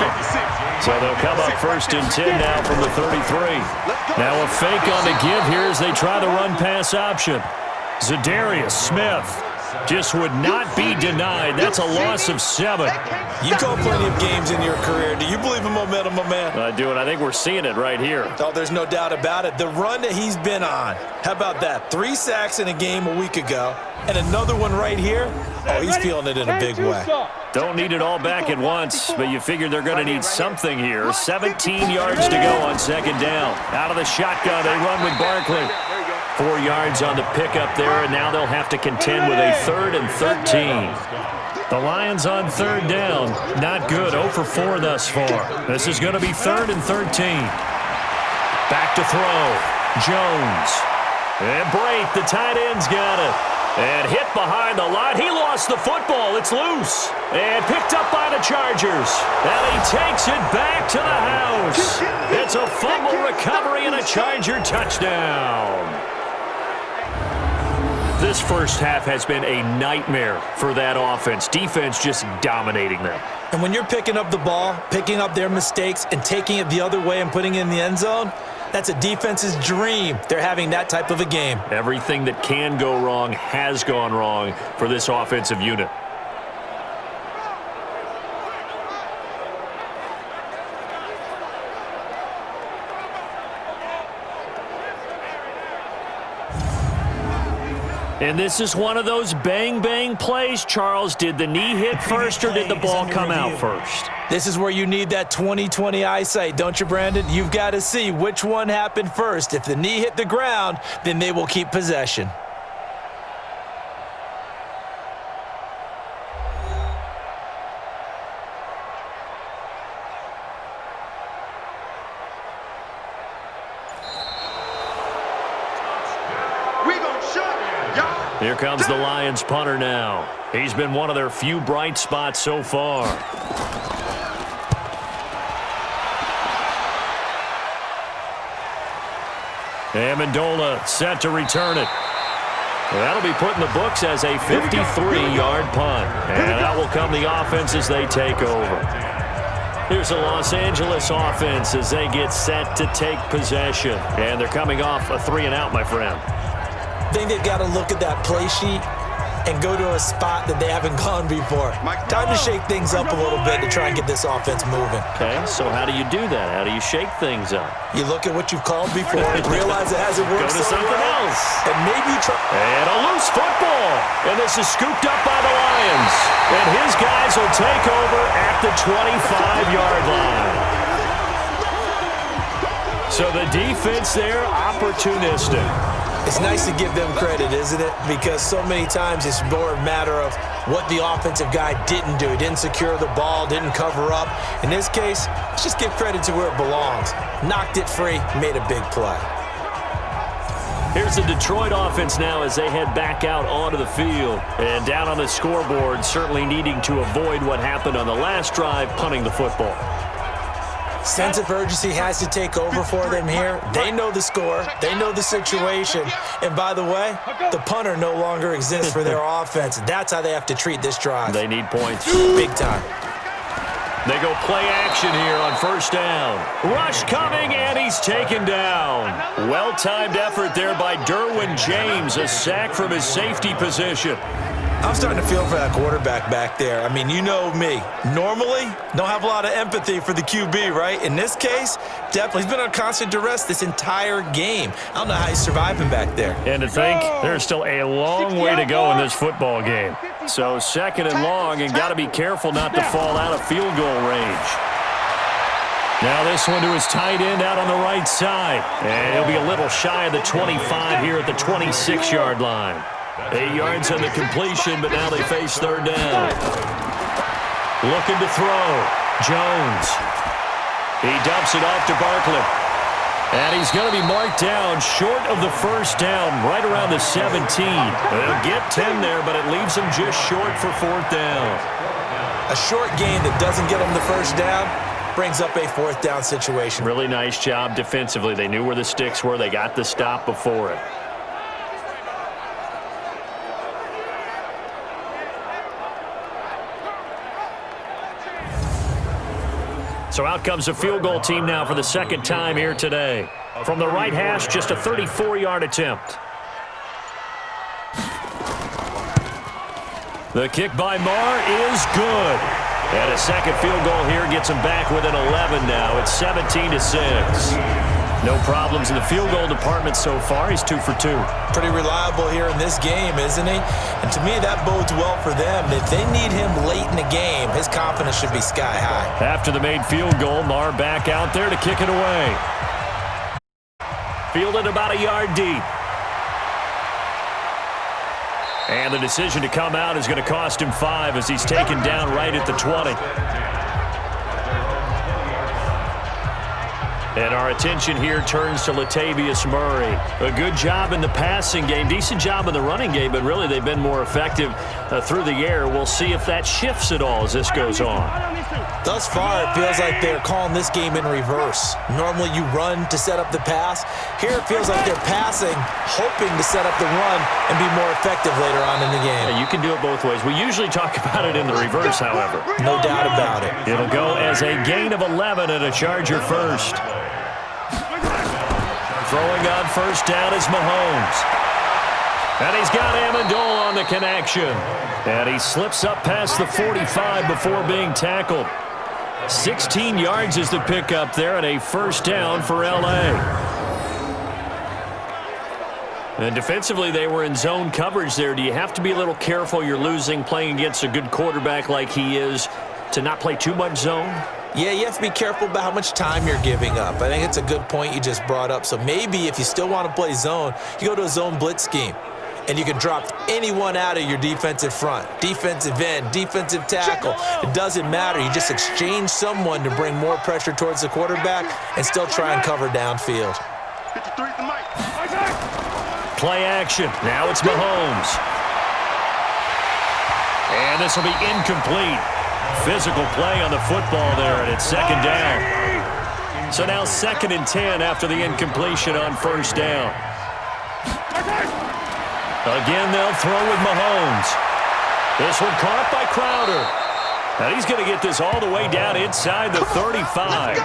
Speaker 2: So they'll come up 1st and 10 now from the 33. Now a fake on the give here as they try the run-pass option. Zadarius Smith just would not be denied. That's a loss of 7.
Speaker 3: You call plenty of games in your career. Do you believe in momentum, my man?
Speaker 2: I do, and I think we're seeing it right here.
Speaker 3: Oh, there's no doubt about it. The run that he's been on. How about that? 3 sacks in a game a week ago, and another one right here. Oh, he's feeling it in a big way.
Speaker 2: Don't need it all back at once, but you figure they're going to need something here. 17 yards to go on 2nd down. Out of the shotgun, they run with Barkley. 4 yards on the pickup there, and now they'll have to contend with a 3rd and 13. The Lions on 3rd down. Not good. 0 for 4 thus far. This is going to be 3rd and 13. Back to throw. Jones. And Brate, the tight end's got it. And hit behind the line. He lost the football. It's loose. And picked up by the Chargers. And he takes it back to the house. It's a fumble recovery and a Charger touchdown. This first half has been a nightmare for that offense. Defense just dominating them.
Speaker 3: And when you're picking up the ball, picking up their mistakes, and taking it the other way and putting it in the end zone, that's a defense's dream. They're having that type of a game.
Speaker 2: Everything that can go wrong has gone wrong for this offensive unit. And this is one of those bang-bang plays. Charles, did the knee hit first or did the ball come out first?
Speaker 3: This is where you need that 20/20 eyesight, don't you, Brandon? You've got to see which one happened first. If the knee hit the ground, then they will keep possession.
Speaker 2: Here comes the Lions punter now. He's been one of their few bright spots so far. Amendola set to return it. That'll be put in the books as a 53-yard punt. And that will come the offense as they take over. Here's the Los Angeles offense as they get set to take possession. And they're coming off a 3-and-out, my friend.
Speaker 3: I think they've got to look at that play sheet and go to a spot that they haven't gone before. Time to shake things up a little bit to try and get this offense moving.
Speaker 2: Okay, so how do you do that? How do you shake things up?
Speaker 3: You look at what you've called before, realize it hasn't worked
Speaker 2: Go to something else.
Speaker 3: And maybe you try.
Speaker 2: And a loose football. And this is scooped up by the Lions. And his guys will take over at the 25-yard line. So the defense there, opportunistic.
Speaker 3: It's nice to give them credit, isn't it? Because so many times it's more a matter of what the offensive guy didn't do. He didn't secure the ball, didn't cover up. In this case, let's just give credit to where it belongs. Knocked it free, made a big play.
Speaker 2: Here's the Detroit offense now as they head back out onto the field. And down on the scoreboard, certainly needing to avoid what happened on the last drive, punting the football.
Speaker 3: Sense of urgency has to take over for them here. They know the score. They know the situation. And by the way, the punter no longer exists for their offense. That's how they have to treat this drive.
Speaker 2: They need points.
Speaker 3: Big time.
Speaker 2: They go play action here on 1st down. Rush coming, and he's taken down. Well-timed effort there by Derwin James. A sack from his safety position.
Speaker 3: I'm starting to feel for that quarterback back there. I mean, you know me. Normally, don't have a lot of empathy for the QB, right? In this case, definitely. He's been on constant duress this entire game. I don't know how he's surviving back there.
Speaker 2: And to think, there's still a long way to go in this football game. So 2nd and long, and got to be careful not to fall out of field goal range. Now this one to his tight end out on the right side. And he'll be a little shy of the 25 here at the 26-yard line. 8 yards on the completion, but now they face 3rd down. Looking to throw. Jones. He dumps it off to Barkley. And he's going to be marked down short of the first down, right around the 17. They'll get 10 there, but it leaves them just short for fourth down.
Speaker 3: A short gain that doesn't get them the first down brings up a fourth down situation.
Speaker 2: Really nice job defensively. They knew where the sticks were. They got the stop before it. So out comes a field goal team now for the second time here today. From the right hash, just a 34-yard attempt. The kick by Marr is good. And a second field goal here gets them back within 11 now. It's 17-6. No problems in the field goal department so far. He's 2 for 2.
Speaker 3: Pretty reliable here in this game, isn't he? And to me, that bodes well for them. If they need him late in the game, his confidence should be sky high.
Speaker 2: After the made field goal, Marr back out there to kick it away. Fielded about a yard deep. And the decision to come out is going to cost him 5 as he's taken down right at the 20. And our attention here turns to Latavius Murray. A good job in the passing game, decent job in the running game, but really they've been more effective through the air. We'll see if that shifts at all as this goes on.
Speaker 3: Thus far, it feels like they're calling this game in reverse. Normally you run to set up the pass. Here it feels like they're passing, hoping to set up the run and be more effective later on in the game.
Speaker 2: Yeah, you can do it both ways. We usually talk about it in the reverse, however.
Speaker 3: No doubt about it.
Speaker 2: It'll go as a gain of 11 and a Charger first. Throwing on first down is Mahomes. And he's got Amendola on the connection. And he slips up past the 45 before being tackled. 16 yards is the pickup there and a first down for L.A. And defensively, they were in zone coverage there. Do you have to be a little careful? You're losing playing against a good quarterback like he is to not play too much zone?
Speaker 3: Yeah, you have to be careful about how much time you're giving up. I think it's a good point you just brought up. So maybe if you still want to play zone, you go to a zone blitz scheme. And you can drop anyone out of your defensive front. Defensive end, defensive tackle. It doesn't matter. You just exchange someone to bring more pressure towards the quarterback and still try and cover downfield.
Speaker 2: Play action. Now it's Mahomes. And this will be incomplete. Physical play on the football there, and it's second down. So now 2nd and 10 after the incompletion on first down. Again, they'll throw with Mahomes. This one caught by Crowder. And he's going to get this all the way down inside the 35.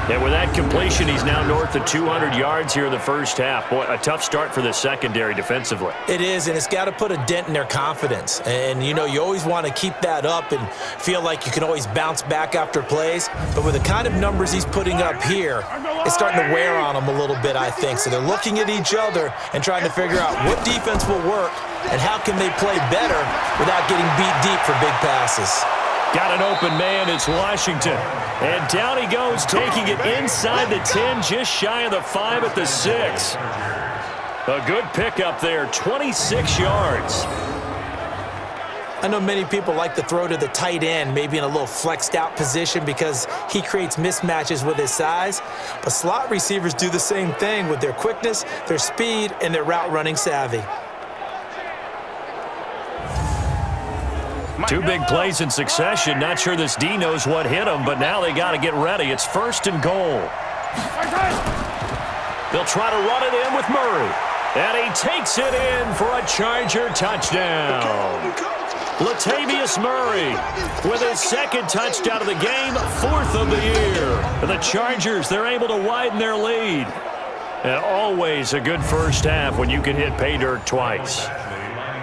Speaker 2: And with that completion, he's now north of 200 yards here in the first half. Boy, a tough start for the secondary defensively.
Speaker 3: It is, and it's got to put a dent in their confidence. And, you know, you always want to keep that up and feel like you can always bounce back after plays. But with the kind of numbers he's putting up here, it's starting to wear on them a little bit, I think. So they're looking at each other and trying to figure out what defense will work and how can they play better without getting beat deep for big passes.
Speaker 2: Got an open man, it's Washington. And down he goes, taking it inside the 10, just shy of the 5 at the 6. A good pickup there, 26 yards.
Speaker 3: I know many people like to throw to the tight end, maybe in a little flexed out position because he creates mismatches with his size. But slot receivers do the same thing with their quickness, their speed, and their route running savvy.
Speaker 2: 2 big plays in succession. Not sure this D knows what hit him, but now they got to get ready. It's 1st and goal. They'll try to run it in with Murray. And he takes it in for a Charger touchdown. Latavius Murray with his 2nd touchdown of the game, 4th of the year. The Chargers, they're able to widen their lead. And always a good first half when you can hit pay dirt twice.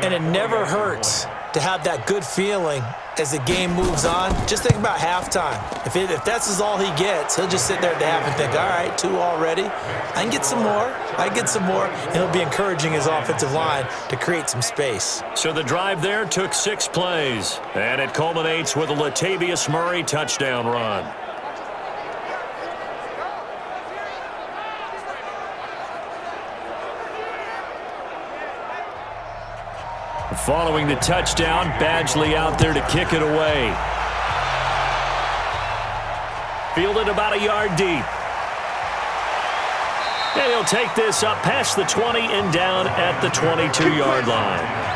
Speaker 3: And it never hurts to have that good feeling as the game moves on. Just think about halftime. If that's all he gets, he'll just sit there at the half and think, all right, 2 already. I can get some more. And he'll be encouraging his offensive line to create some space.
Speaker 2: So the drive there took 6 plays, and it culminates with a Latavius Murray touchdown run. Following the touchdown, Badgley out there to kick it away. Fielded about a yard deep. And he'll take this up past the 20 and down at the 22-yard line.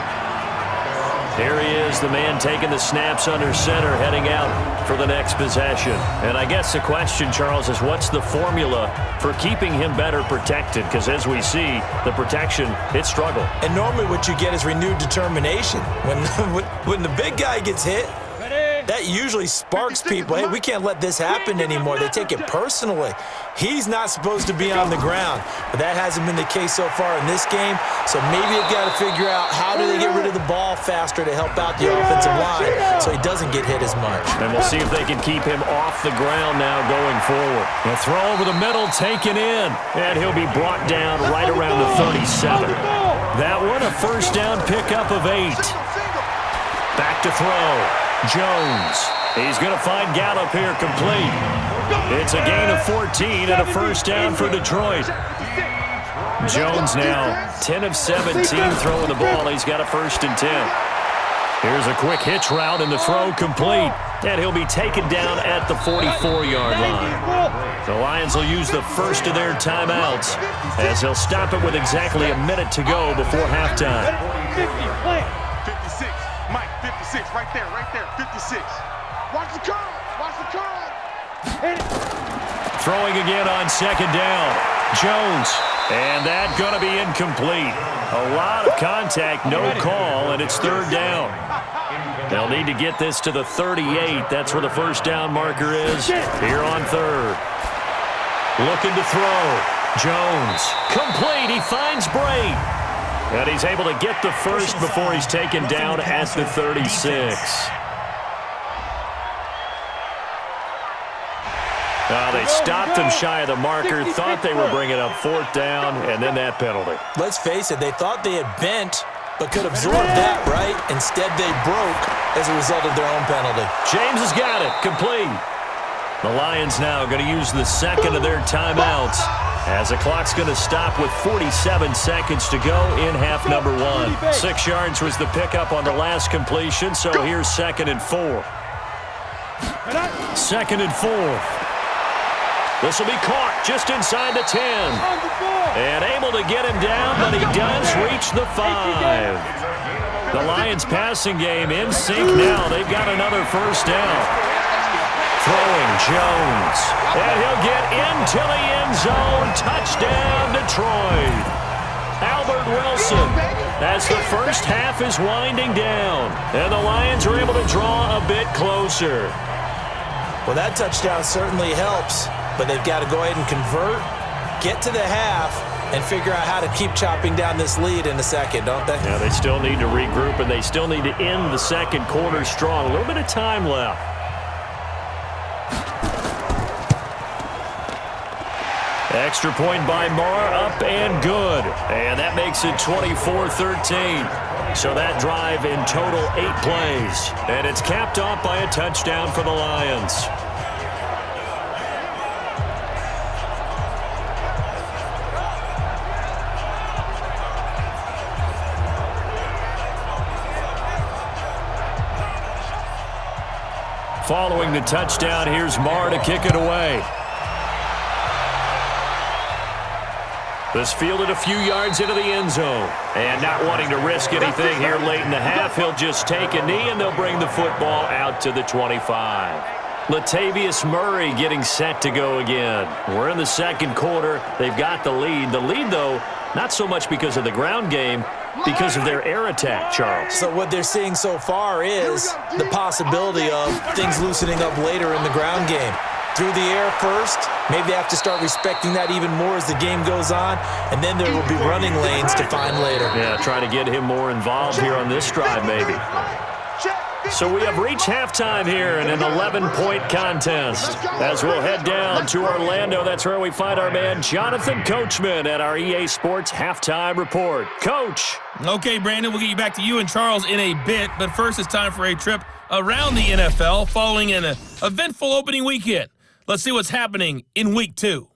Speaker 2: Here he is, the man taking the snaps under center, heading out for the next possession. And I guess the question, Charles, is what's the formula for keeping him better protected? Because as we see, the protection, it struggled.
Speaker 3: And normally what you get is renewed determination. When the big guy gets hit, that usually sparks people. Hey, we can't let this happen anymore. They take it personally. He's not supposed to be on the ground, but that hasn't been the case so far in this game. So maybe they've got to figure out how do they get rid of the ball faster to help out the offensive line so he doesn't get hit as much.
Speaker 2: And we'll see if they can keep him off the ground now going forward. The throw over the middle taken in, and he'll be brought down right around the 37. That one a first down pickup of 8. Back to throw. Jones. He's going to find Gallup here complete. It's a gain of 14 and a first down for Detroit. Jones now 10 of 17 throwing the ball. He's got a 1st and 10. Here's a quick hitch route and the throw complete. And he'll be taken down at the 44-yard line. The Lions will use the first of their timeouts as they'll stop it with exactly a minute to go before halftime.
Speaker 4: 56, Mike, 56, right there, 56. Watch the curl, watch the curl.
Speaker 2: Throwing again on 2nd down. Jones, and that going to be incomplete. A lot of contact, no call, and it's 3rd down. They'll need to get this to the 38. That's where the first down marker is here on 3rd. Looking to throw. Jones, complete. He finds Bray. And he's able to get the first before he's taken down at the 36. They stopped him shy of the marker, thought they were bringing up 4th down, and then that penalty.
Speaker 3: Let's face it, they thought they had bent, but could absorb that, right? Instead, they broke as a result of their own penalty.
Speaker 2: James has got it, complete. The Lions now going to use the second of their timeouts as the clock's going to stop with 47 seconds to go in half number 1. 6 yards was the pickup on the last completion, so here's 2nd and 4. 2nd and 4. This will be caught just inside the 10. And able to get him down, but he does reach the 5. The Lions passing game in sync now. They've got another first down. Throwing Jones. And he'll get into the end zone. Touchdown, Detroit. Albert Wilson as the first half is winding down. And the Lions are able to draw a bit closer.
Speaker 3: Well, that touchdown certainly helps, but they've got to go ahead and convert, get to the half, and figure out how to keep chopping down this lead in the second, don't they?
Speaker 2: Yeah, they still need to regroup, and they still need to end the second quarter strong. A little bit of time left. Extra point by Marr, up and good. And that makes it 24-13. So that drive in total 8 plays. And it's capped off by a touchdown for the Lions. Following the touchdown, here's Marr to kick it away. This fielded a few yards into the end zone. And not wanting to risk anything here late in the half, he'll just take a knee and they'll bring the football out to the 25. Latavius Murray getting set to go again. We're in the second quarter. They've got the lead. The lead, though, not so much because of the ground game, because of their air attack, Charles.
Speaker 3: So what they're seeing so far is the possibility of things loosening up later in the ground game. Through the air first, maybe they have to start respecting that even more as the game goes on, and then there will be running lanes to find later.
Speaker 2: Yeah, trying to get him more involved here on this drive, maybe. So we have reached halftime here in an 11-point contest. As we'll head down to Orlando, that's where we find our man Jonathan Coachman at our EA Sports Halftime Report. Coach.
Speaker 1: Okay, Brandon, we'll get you back to you and Charles in a bit, but first it's time for a trip around the NFL following an eventful opening weekend. Let's see what's happening in Week 2.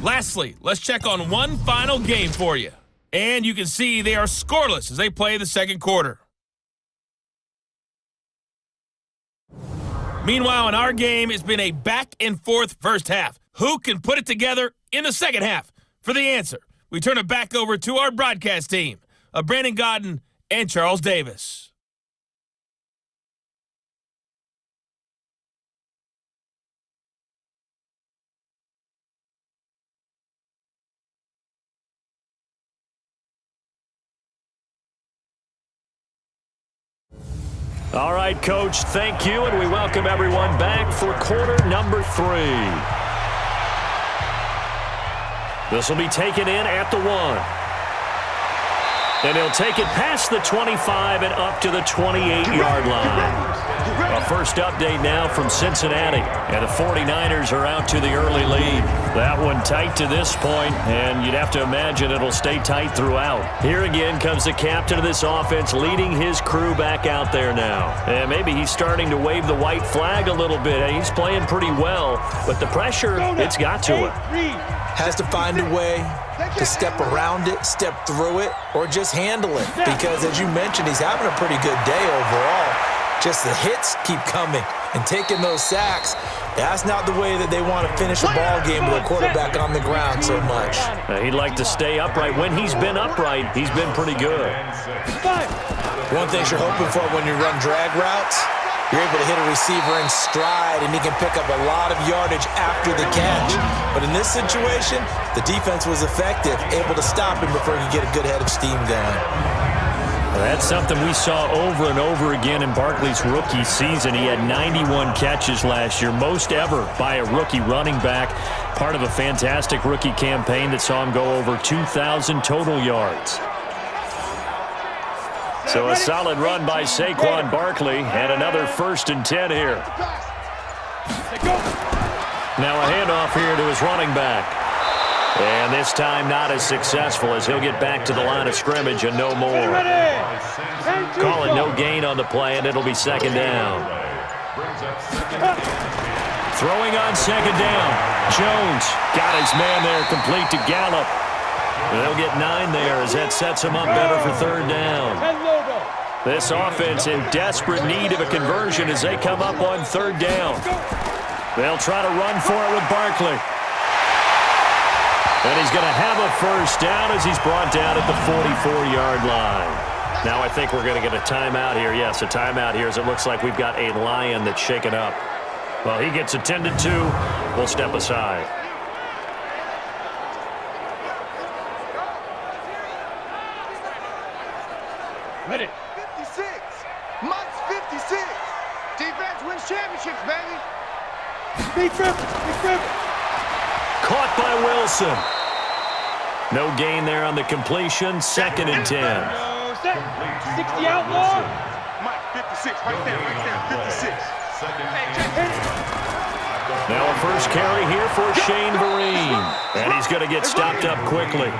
Speaker 1: Lastly, let's check on one final game for you. And you can see they are scoreless as they play the second quarter. Meanwhile, in our game, it's been a back-and-forth first half. Who can put it together in the second half? For the answer, we turn it back over to our broadcast team of Brandon Godden and Charles Davis.
Speaker 2: All right, Coach, thank you, and we welcome everyone back for quarter number 3. This will be taken in at the 1. And he'll take it past the 25 and up to the 28-yard line. A first update now from Cincinnati, and the 49ers are out to the early lead. That one tight to this point, and you'd have to imagine it'll stay tight throughout. Here again comes the captain of this offense leading his crew back out there now. And maybe he's starting to wave the white flag a little bit. He's playing pretty well, but the pressure, it's got to him.
Speaker 3: Has to find a way to step around it, step through it, or just handle it. Because as you mentioned, he's having a pretty good day overall. Just the hits keep coming and taking those sacks. That's not the way that they want to finish a ball game with a quarterback on the ground so much.
Speaker 2: He'd like to stay upright. When he's been upright, he's been pretty good.
Speaker 3: One thing you're hoping for when you run drag routes, you're able to hit a receiver in stride, and he can pick up a lot of yardage after the catch. But in this situation, the defense was effective, able to stop him before he could get a good head of steam going.
Speaker 2: That's something we saw over and over again in Barkley's rookie season. He had 91 catches last year, most ever by a rookie running back, part of a fantastic rookie campaign that saw him go over 2,000 total yards. So a solid run by Saquon Barkley, and another 1st and 10 here. Now a handoff here to his running back. And this time not as successful as he'll get back to the line of scrimmage and no more. Call it no gain on the play, and it'll be 2nd down. Throwing on 2nd down. Jones got his man there, complete to Gallup. They'll get 9 there as that sets him up better for 3rd down. This offense in desperate need of a conversion as they come up on 3rd down. They'll try to run for it with Barkley. And he's going to have a 1st down as he's brought down at the 44-yard line. Now I think we're going to get a timeout here. Yes, a timeout here as it looks like we've got a Lion that's shaken up. Well, he gets attended to. We'll step aside.
Speaker 4: Ready. 56. Mike's 56. Defense wins championships, baby. Big trip.
Speaker 2: Caught by Wilson. No gain there on the completion. 2nd and 10.
Speaker 4: 60 outlaw. Mike, 56, right there, 56.
Speaker 2: Now a first carry here for Shane Vereen. And he's going to get stopped up quickly.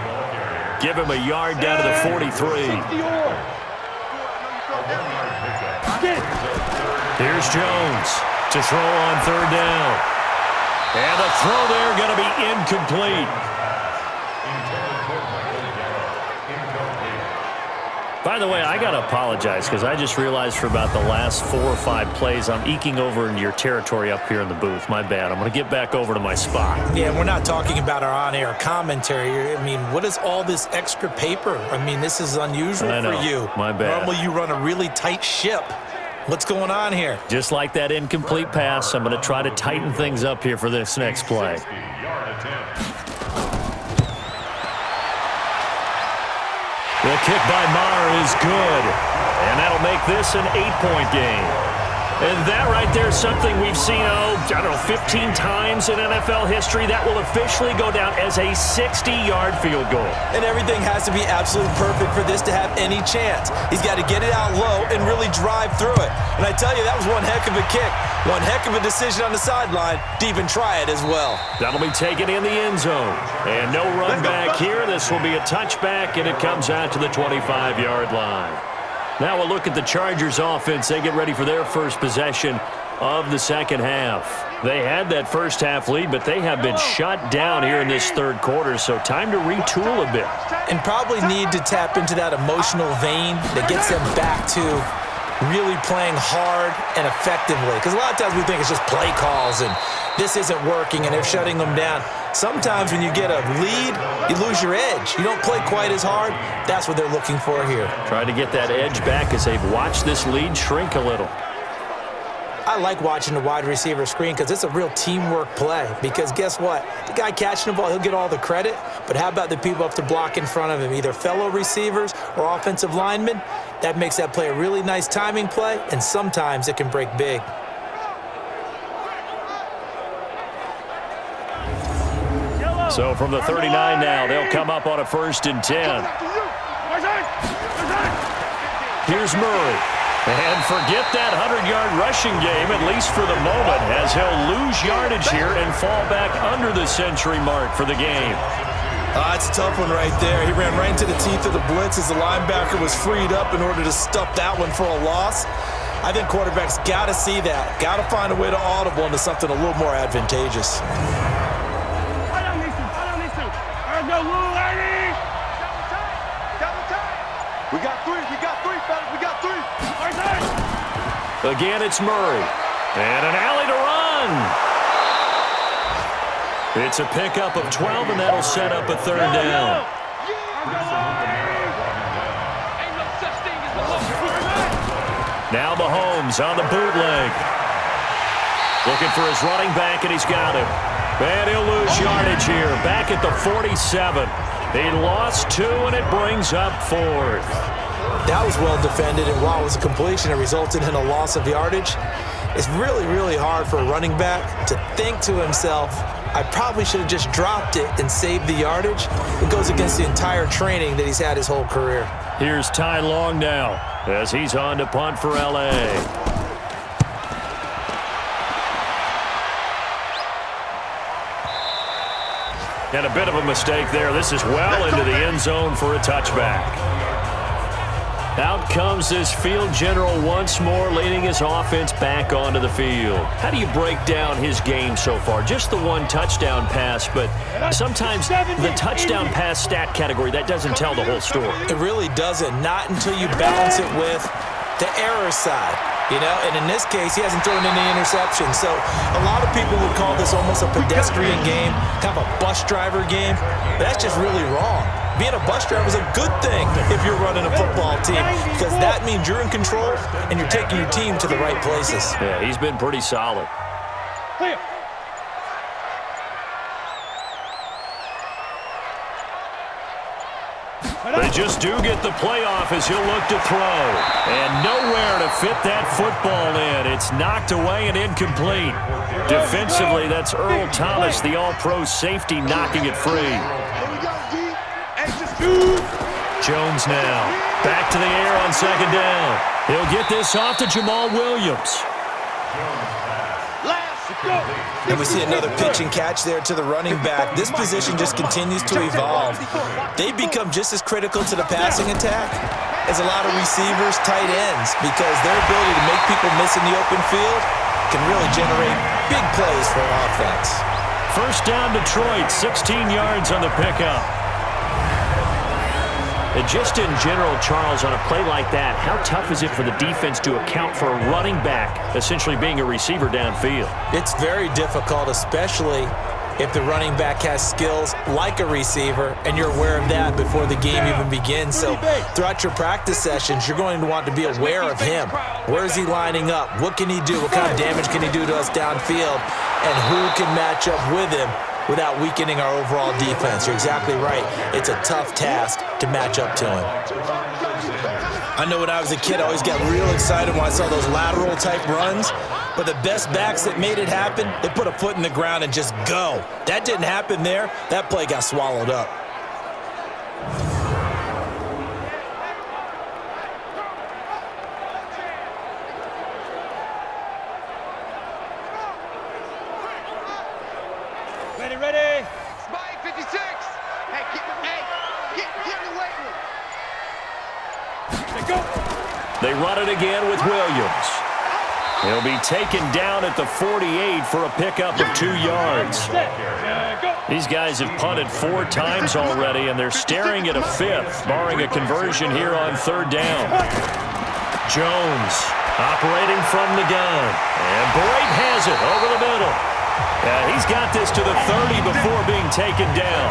Speaker 2: Give him a yard down to the 43. Here's Jones to throw on 3rd down. And the throw there going to be incomplete. By the way, I got to apologize because I just realized for about the last 4 or 5 plays, I'm eking over into your territory up here in the booth. My bad. I'm going to get back over to my spot.
Speaker 3: Yeah, we're not talking about our on-air commentary. I mean, what is all this extra paper? I mean, this is unusual for you.
Speaker 2: My bad.
Speaker 3: Normally you run a really tight ship. What's going on here?
Speaker 2: Just like that incomplete pass, I'm going to try to tighten things up here for this next play. The kick by Maher is good, and that'll make this an 8-point game. And that right there is something we've seen, I don't know, 15 times in NFL history. That will officially go down as a 60-yard field goal.
Speaker 3: And everything has to be absolutely perfect for this to have any chance. He's got to get it out low and really drive through it. And I tell you, that was one heck of a kick. One heck of a decision on the sideline to even try it as well.
Speaker 2: That'll be taken in the end zone. And no run back here. This will be a touchback, and it comes out to the 25-yard line. Now we'll look at the Chargers offense. They get ready for their first possession of the second half. They had that first half lead, but they have been shut down here in this third quarter, so time to retool a bit.
Speaker 3: And probably need to tap into that emotional vein that gets them back to really playing hard and effectively. Because a lot of times we think it's just play calls and this isn't working and they're shutting them down. Sometimes when you get a lead, you lose your edge. You don't play quite as hard. That's what they're looking for here.
Speaker 2: Trying to get that edge back as they've watched this lead shrink a little.
Speaker 3: I like watching the wide receiver screen because it's a real teamwork play. Because guess what? The guy catching the ball, he'll get all the credit. But how about the people up to block in front of him, either fellow receivers or offensive linemen? That makes that play a really nice timing play, and sometimes it can break big.
Speaker 2: So from the 39 now, they'll come up on a 1st and 10. Here's Murray. And forget that 100-yard rushing game, at least for the moment, as he'll lose yardage here and fall back under the century mark for the game.
Speaker 3: It's a tough one right there. He ran right into the teeth of the blitz as the linebacker was freed up in order to stuff that one for a loss. I think quarterbacks got to see that. Got to find a way to audible into something a little more advantageous.
Speaker 4: We got three, fellas. We got three.
Speaker 2: Again, it's Murray. And an alley to run. It's a pickup of 12, and that'll set up a 3rd down. Now Mahomes on the bootleg. Looking for his running back, and he's got him. And he'll lose yardage here. Back at the 47. He lost 2, and it brings up 4th.
Speaker 3: That was well defended, and while it was a completion, it resulted in a loss of yardage. It's really, really hard for a running back to think to himself, I probably should have just dropped it and saved the yardage. It goes against the entire training that he's had his whole career.
Speaker 2: Here's Ty Long now as he's on to punt for L.A. And a bit of a mistake there. This is well into the end zone for a touchback. Out comes this field general once more, leading his offense back onto the field. How do you break down his game so far? Just the one touchdown pass, but sometimes the touchdown pass stat category, that doesn't tell the whole story.
Speaker 3: It really doesn't, not until you balance it with the error side. You know, and in this case, he hasn't thrown any interceptions. So a lot of people would call this almost a pedestrian game, kind of a bus driver game. But that's just really wrong. Being a bus driver is a good thing if you're running a football team, because that means you're in control and you're taking your team to the right places.
Speaker 2: Yeah, he's been pretty solid. They just do get the playoff as he'll look to throw. And nowhere to fit that football in. It's knocked away and incomplete. Defensively, that's Earl Thomas, the all-pro safety, knocking it free. Jones now. Back to the air on 2nd down. He'll get this off to Jamal Williams.
Speaker 3: And we see another pitch and catch there to the running back. This position just continues to evolve. They become just as critical to the passing attack as a lot of receivers, tight ends, because their ability to make people miss in the open field can really generate big plays for an offense.
Speaker 2: 1st down Detroit, 16 yards on the pickup. And just in general, Charles, on a play like that, how tough is it for the defense to account for a running back essentially being a receiver downfield?
Speaker 3: It's very difficult, especially if the running back has skills like a receiver and you're aware of that before the game even begins. So throughout your practice sessions, you're going to want to be aware of him. Where is he lining up? What can he do? What kind of damage can he do to us downfield? And who can match up with him without weakening our overall defense? You're exactly right. It's a tough task to match up to him. I know when I was a kid, I always got real excited when I saw those lateral type runs. But the best backs that made it happen, they put a foot in the ground and just go. That didn't happen there. That play got swallowed up.
Speaker 4: Ready. Spike 56. Hey, get away with it.
Speaker 2: They run it again with Williams. He'll be taken down at the 48 for a pickup of 2 yards. These guys have punted 4 times already, and they're staring at a 5th, barring a conversion here on 3rd down. Jones operating from the gun. And Boyd has it over the middle. He's got this to the 30 before being taken down.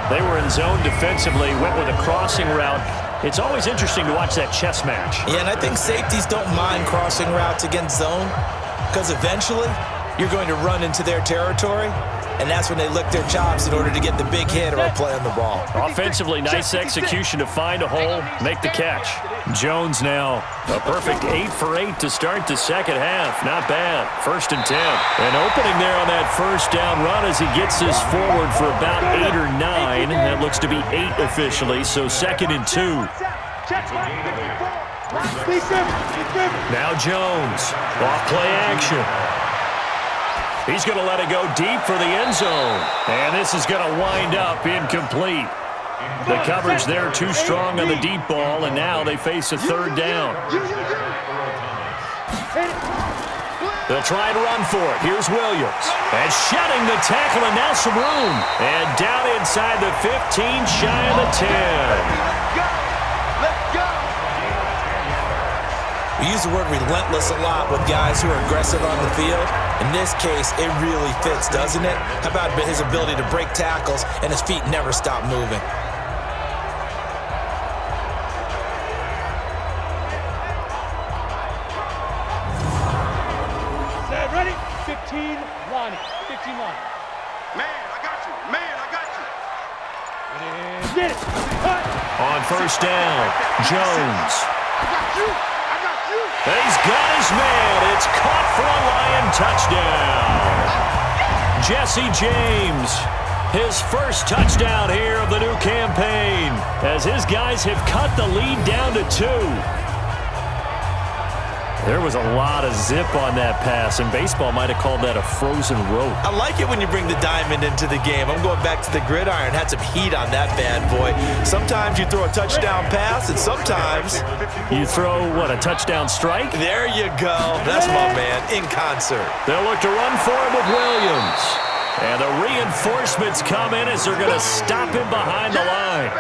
Speaker 2: They were in zone defensively, went with a crossing route. It's always interesting to watch that chess match.
Speaker 3: Yeah, and I think safeties don't mind crossing routes against zone because eventually you're going to run into their territory, and that's when they lick their chops in order to get the big hit or a play on the ball.
Speaker 2: Offensively, nice execution to find a hole, make the catch. Jones now, a perfect 8 for 8 to start the second half. Not bad. 1st and 10. An opening there on that 1st down run as he gets this forward for about 8 or 9. That looks to be 8 officially, so 2nd and 2. Now Jones, off play action. He's going to let it go deep for the end zone. And this is going to wind up incomplete. The coverage there too strong on the deep ball, and now they face a 3rd down. They'll try and run for it. Here's Williams. And shedding the tackle, and now some room. And down inside the 15, shy of the 10.
Speaker 3: We use the word relentless a lot with guys who are aggressive on the field. In this case, it really fits, doesn't it? How about his ability to break tackles and his feet never stop moving?
Speaker 5: Ready? 15 line. 15 line.
Speaker 4: Man, I got you. Man, I got you.
Speaker 5: Get it. Cut.
Speaker 2: On 1st down, Jones.
Speaker 4: I got you. I got you.
Speaker 2: He's got his man. It's caught for a Lion touchdown. Jesse James, his first touchdown here of the new campaign, as his guys have cut the lead down to 2. There was a lot of zip on that pass, and baseball might have called that a frozen rope.
Speaker 3: I like it when you bring the diamond into the game. I'm going back to the gridiron. Had some heat on that bad boy. Sometimes you throw a touchdown pass, and sometimes
Speaker 2: you throw, what, a touchdown strike?
Speaker 3: There you go. That's my man, in concert.
Speaker 2: They'll look to run for him with Williams. And the reinforcements come in as they're going to stop him behind the line.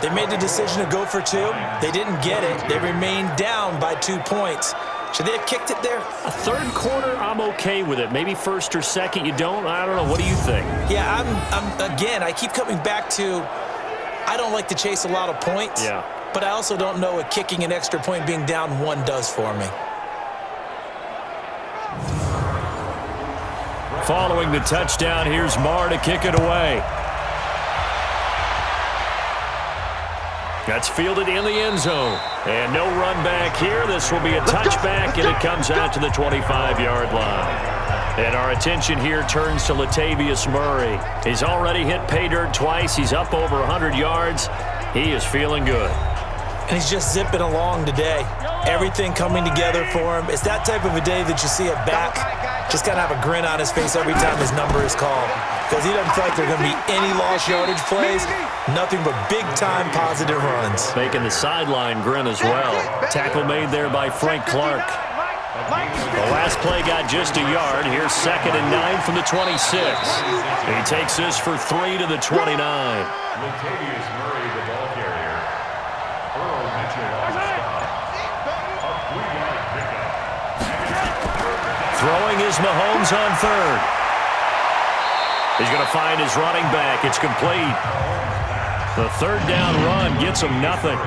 Speaker 3: They made the decision to go for 2. They didn't get it. They remained down by 2 points. Should they have kicked it there?
Speaker 2: A 3rd quarter, I'm okay with it. Maybe 1st or 2nd, you don't? I don't know. What do you think?
Speaker 3: Yeah, again, I keep coming back to I don't like to chase a lot of points.
Speaker 2: Yeah.
Speaker 3: But I also don't know what kicking an extra point being down 1 does for me.
Speaker 2: Following the touchdown, here's Marr to kick it away. That's fielded in the end zone. And no run back here. This will be a touchback, and it comes out to the 25-yard line. And our attention here turns to Latavius Murray. He's already hit pay dirt twice. He's up over 100 yards. He is feeling good.
Speaker 3: And he's just zipping along today. Everything coming together for him. It's that type of a day that you see a back just kind of have a grin on his face every time his number is called. Because he doesn't feel like there are going to be any lost yardage plays. Nothing but big-time positive runs.
Speaker 2: Making the sideline grin as well. Tackle made there by Frank Clark. The last play got just a yard. Here's 2nd and 9 from the 26. He takes this for 3 to the 29.
Speaker 6: Latavius Murray, the ball carrier. Earl Mitchell on the spot. A 3-yard pickup.
Speaker 2: Throwing is Mahomes on 3rd. He's going to find his running back. It's complete. The 3rd down run gets him nothing.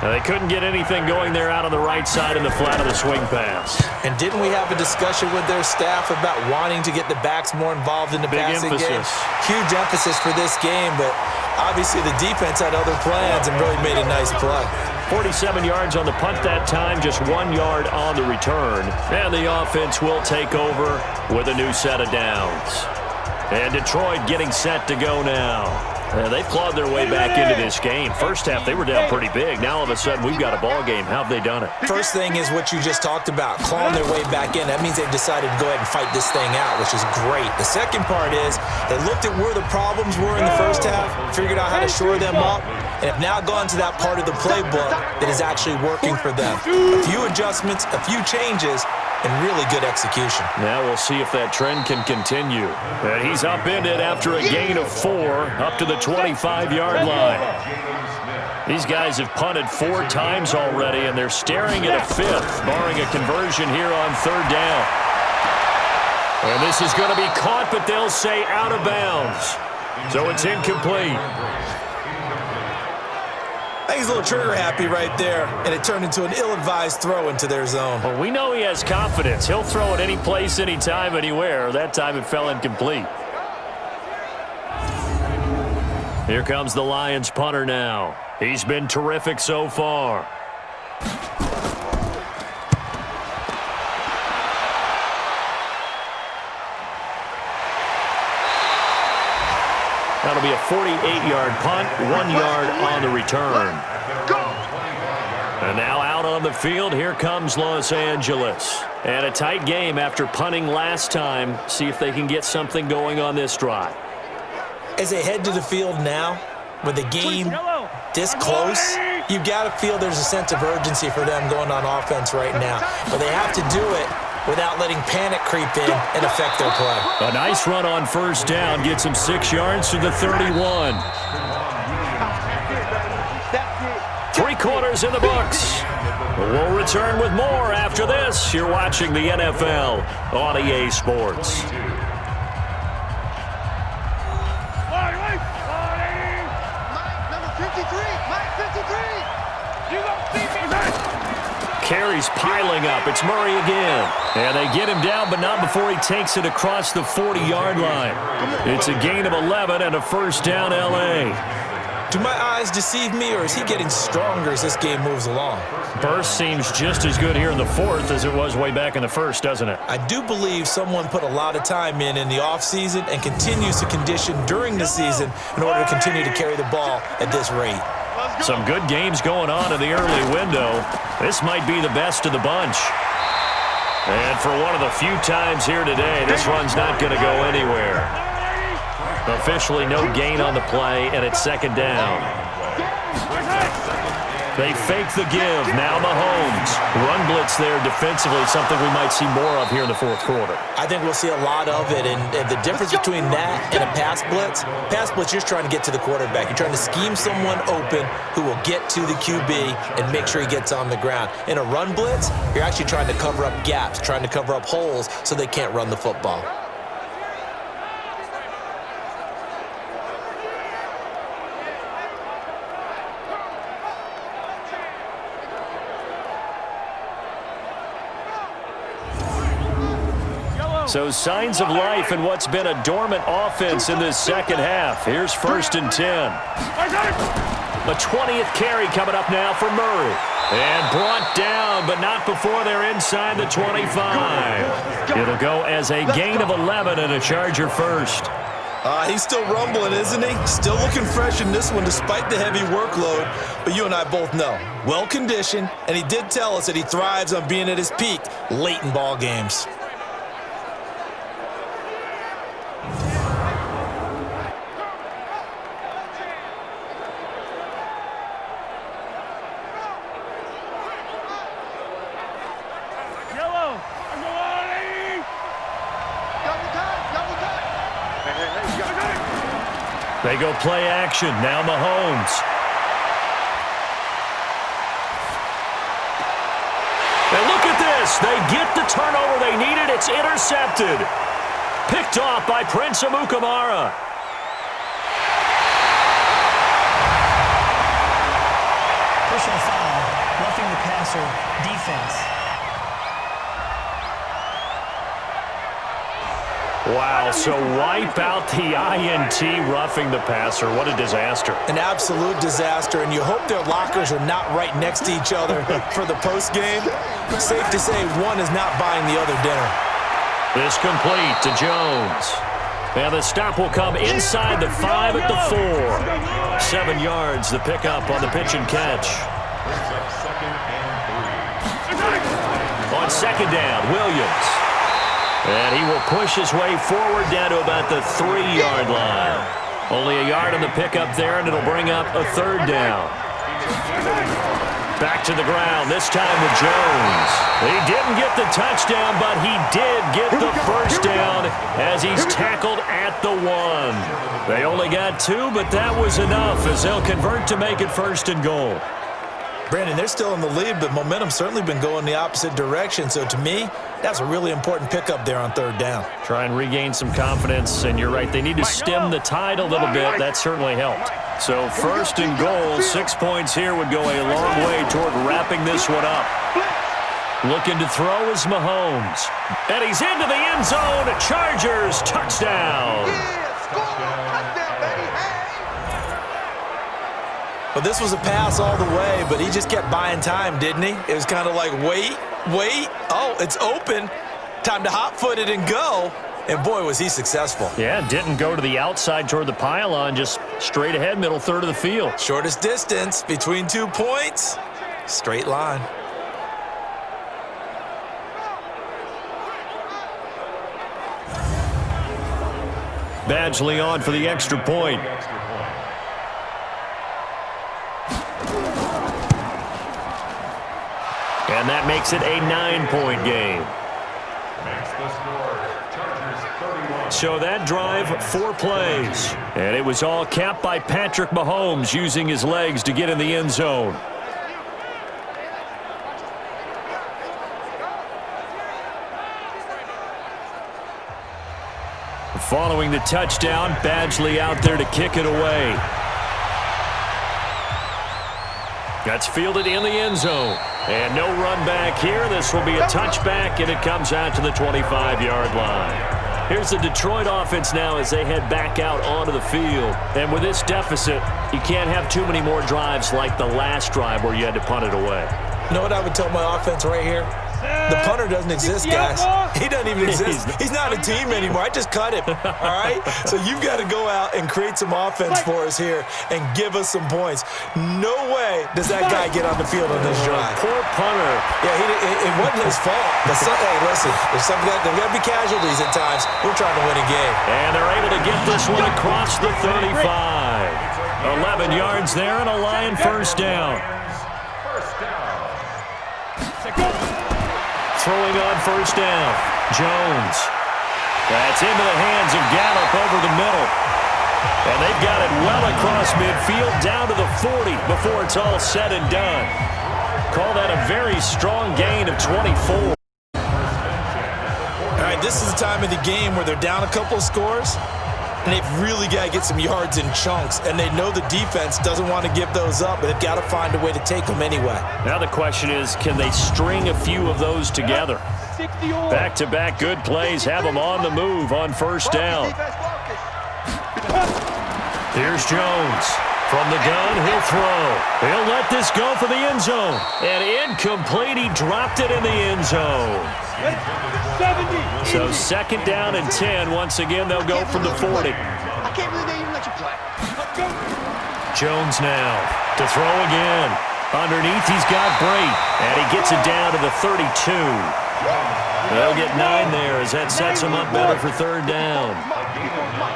Speaker 2: They couldn't get anything going there out on the right side in the flat of the swing pass.
Speaker 3: And didn't we have a discussion with their staff about wanting to get the backs more involved in the passing game? Huge emphasis for this game, but obviously the defense had other plans and really made a nice play.
Speaker 2: 47 yards on the punt that time, just 1 yard on the return. And the offense will take over with a new set of downs. And Detroit getting set to go now. They've clawed their way back into this game. First half, they were down pretty big. Now, all of a sudden, we've got a ball game. How have they done it?
Speaker 3: First thing is what you just talked about, clawing their way back in. That means they've decided to go ahead and fight this thing out, which is great. The second part is they looked at where the problems were in the first half, figured out how to shore them up, and have now gone to that part of the playbook that is actually working for them. A few adjustments, a few changes, and really good execution.
Speaker 2: Now we'll see if that trend can continue. And he's upended after a gain of 4 up to the 25-yard line. These guys have punted 4 times already, and they're staring at a 5th, barring a conversion here on 3rd down. And this is going to be caught, but they'll say out of bounds. So it's incomplete.
Speaker 3: I think he's a little trigger happy right there, and it turned into an ill-advised throw into their zone.
Speaker 2: Well, we know he has confidence. He'll throw it any place, anytime, anywhere. That time it fell incomplete. Here comes the Lions punter now. He's been terrific so far. That'll be a 48-yard punt, 1 yard on the return. And now out on the field, here comes Los Angeles. And a tight game after punting last time. See if they can get something going on this drive.
Speaker 3: As they head to the field now, with the game this close, you've got to feel there's a sense of urgency for them going on offense right now. But they have to do it without letting panic creep in and affect their play.
Speaker 2: A nice run on 1st down gets him 6 yards to the 31. 3 quarters in the books. We'll return with more after this. You're watching the NFL on EA Sports. Carries piling up. It's Murray again. And they get him down, but not before he takes it across the 40-yard line. It's a gain of 11 and a 1st down L.A.
Speaker 3: Do my eyes deceive me, or is he getting stronger as this game moves along?
Speaker 2: Burst seems just as good here in the 4th as it was way back in the 1st, doesn't it?
Speaker 3: I do believe someone put a lot of time in the offseason and continues to condition during the season in order to continue to carry the ball at this rate.
Speaker 2: Some good games going on in the early window. This might be the best of the bunch. And for one of the few times here today, this run's not going to go anywhere. Officially no gain on the play, and it's 2nd down. They fake the give. Now Mahomes. Run blitz there defensively, something we might see more of here in the 4th quarter.
Speaker 3: I think we'll see a lot of it, and the difference between that and a pass blitz, you're just trying to get to the quarterback. You're trying to scheme someone open who will get to the QB and make sure he gets on the ground. In a run blitz, you're actually trying to cover up gaps, trying to cover up holes so they can't run the football.
Speaker 2: So signs of life in what's been a dormant offense in this 2nd half. Here's 1st and 10. The 20th carry coming up now for Murray. And brought down, but not before they're inside the 25. It'll go as a gain of 11 and a Charger 1st.
Speaker 3: He's still rumbling, isn't he? Still looking fresh in this one despite the heavy workload. But you and I both know, well-conditioned, and he did tell us that he thrives on being at his peak late in ball games.
Speaker 2: They go play action. Now Mahomes. And look at this. They get the turnover they needed. It's intercepted. Picked off by Prince Amukamara.
Speaker 7: Personal foul, roughing the passer, defense.
Speaker 2: Wow, so wipe out the INT, roughing the passer. What a disaster.
Speaker 3: An absolute disaster, and you hope their lockers are not right next to each other for the postgame. Safe to say one is not buying the other dinner.
Speaker 2: This complete to Jones. And the stop will come inside the 5 at the 4. 7 yards, the pickup on the pitch and catch.
Speaker 6: Brings up 2nd and 3.
Speaker 2: On 2nd down, Williams. And he will push his way forward down to about the 3-yard line. Only a yard on the pickup there, and it'll bring up a 3rd down. Back to the ground, this time with Jones. He didn't get the touchdown, but he did get the first down as he's tackled at the 1. They only got 2, but that was enough as they'll convert to make it 1st and goal.
Speaker 3: Brandon, they're still in the lead, but momentum's certainly been going the opposite direction. So to me, that's a really important pickup there on 3rd down.
Speaker 2: Try and regain some confidence, and you're right, they need to stem the tide a little bit. That certainly helped. So 1st and goal, 6 points here would go a long way toward wrapping this one up. Looking to throw is Mahomes. And he's into the end zone. Chargers touchdown.
Speaker 3: Well, this was a pass all the way, but he just kept buying time, didn't he? It was kind of like, wait. Oh, it's open. Time to hot-foot it and go. And, boy, was he successful.
Speaker 2: Yeah, didn't go to the outside toward the pylon, just straight ahead, middle third of the field.
Speaker 3: Shortest distance between 2 points. Straight line.
Speaker 2: Badgley on for the extra point. And that makes it a 9-point game. So that drive, 4 plays. And it was all capped by Patrick Mahomes using his legs to get in the end zone. Following the touchdown, Badgley out there to kick it away. That's fielded in the end zone. And no run back here. This will be a touchback, and it comes out to the 25-yard line. Here's the Detroit offense now as they head back out onto the field. And with this deficit, you can't have too many more drives like the last drive where you had to punt it away.
Speaker 3: You know what I would tell my offense right here? The punter doesn't exist, guys. He doesn't even exist. He's not a team anymore. I just cut him, all right? So you've got to go out and create some offense for us here and give us some points. No way does that guy get on the field on this drive.
Speaker 2: Poor punter.
Speaker 3: Yeah, it wasn't his fault. But hey, listen, there's got to be casualties at times. We're trying to win a game.
Speaker 2: And they're able to get this one across the 35. 11 yards there and a Lion first down. Throwing on first down, Jones. That's into the hands of Gallup over the middle. And they've got it well across midfield down to the 40 before it's all said and done. Call that a very strong gain of 24.
Speaker 3: All right, this is the time of the game where they're down a couple of scores, and they've really got to get some yards in chunks, and they know the defense doesn't want to give those up, but they've got to find a way to take them anyway.
Speaker 2: Now the question is, can they string a few of those together? Back-to-back good plays have them on the move on first down. Here's Jones. From the gun, he'll throw. He'll let this go for the end zone. And incomplete, he dropped it in the end zone. So 2nd down and 10. Once again, they'll go from the 40.
Speaker 4: I can't believe they even let you play.
Speaker 2: Jones now to throw again. Underneath, he's got Brate. And he gets it down to the 32. They'll get 9 there as that sets him up better for 3rd down.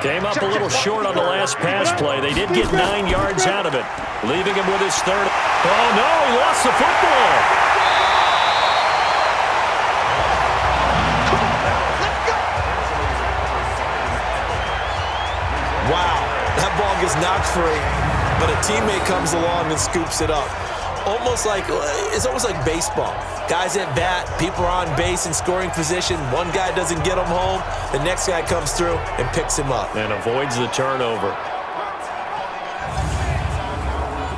Speaker 2: Came up a little short on the last pass play. They did get 9 yards out of it, leaving him with his 3rd. Oh, no, he lost the football.
Speaker 3: Wow, that ball gets knocked free, but a teammate comes along and scoops it up. It's almost like baseball. Guys at bat, people are on base in scoring position. One guy doesn't get him home. The next guy comes through and picks him up.
Speaker 2: And avoids the turnover.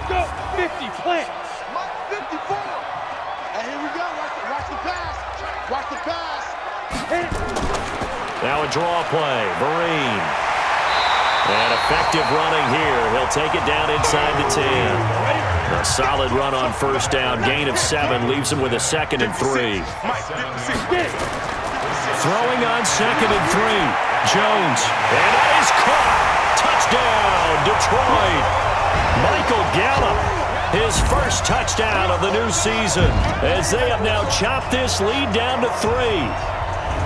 Speaker 5: Go, 50, plant.
Speaker 4: 54. And here we go. Watch the pass. Watch the pass.
Speaker 2: Now a draw play. Vereen. And effective running here. He'll take it down inside the 10. A solid run on first down. Gain of 7 leaves him with a 2nd and 3. Throwing on 2nd and 3. Jones, and that is caught. Touchdown, Detroit. Michael Gallup, his first touchdown of the new season, as they have now chopped this lead down to 3.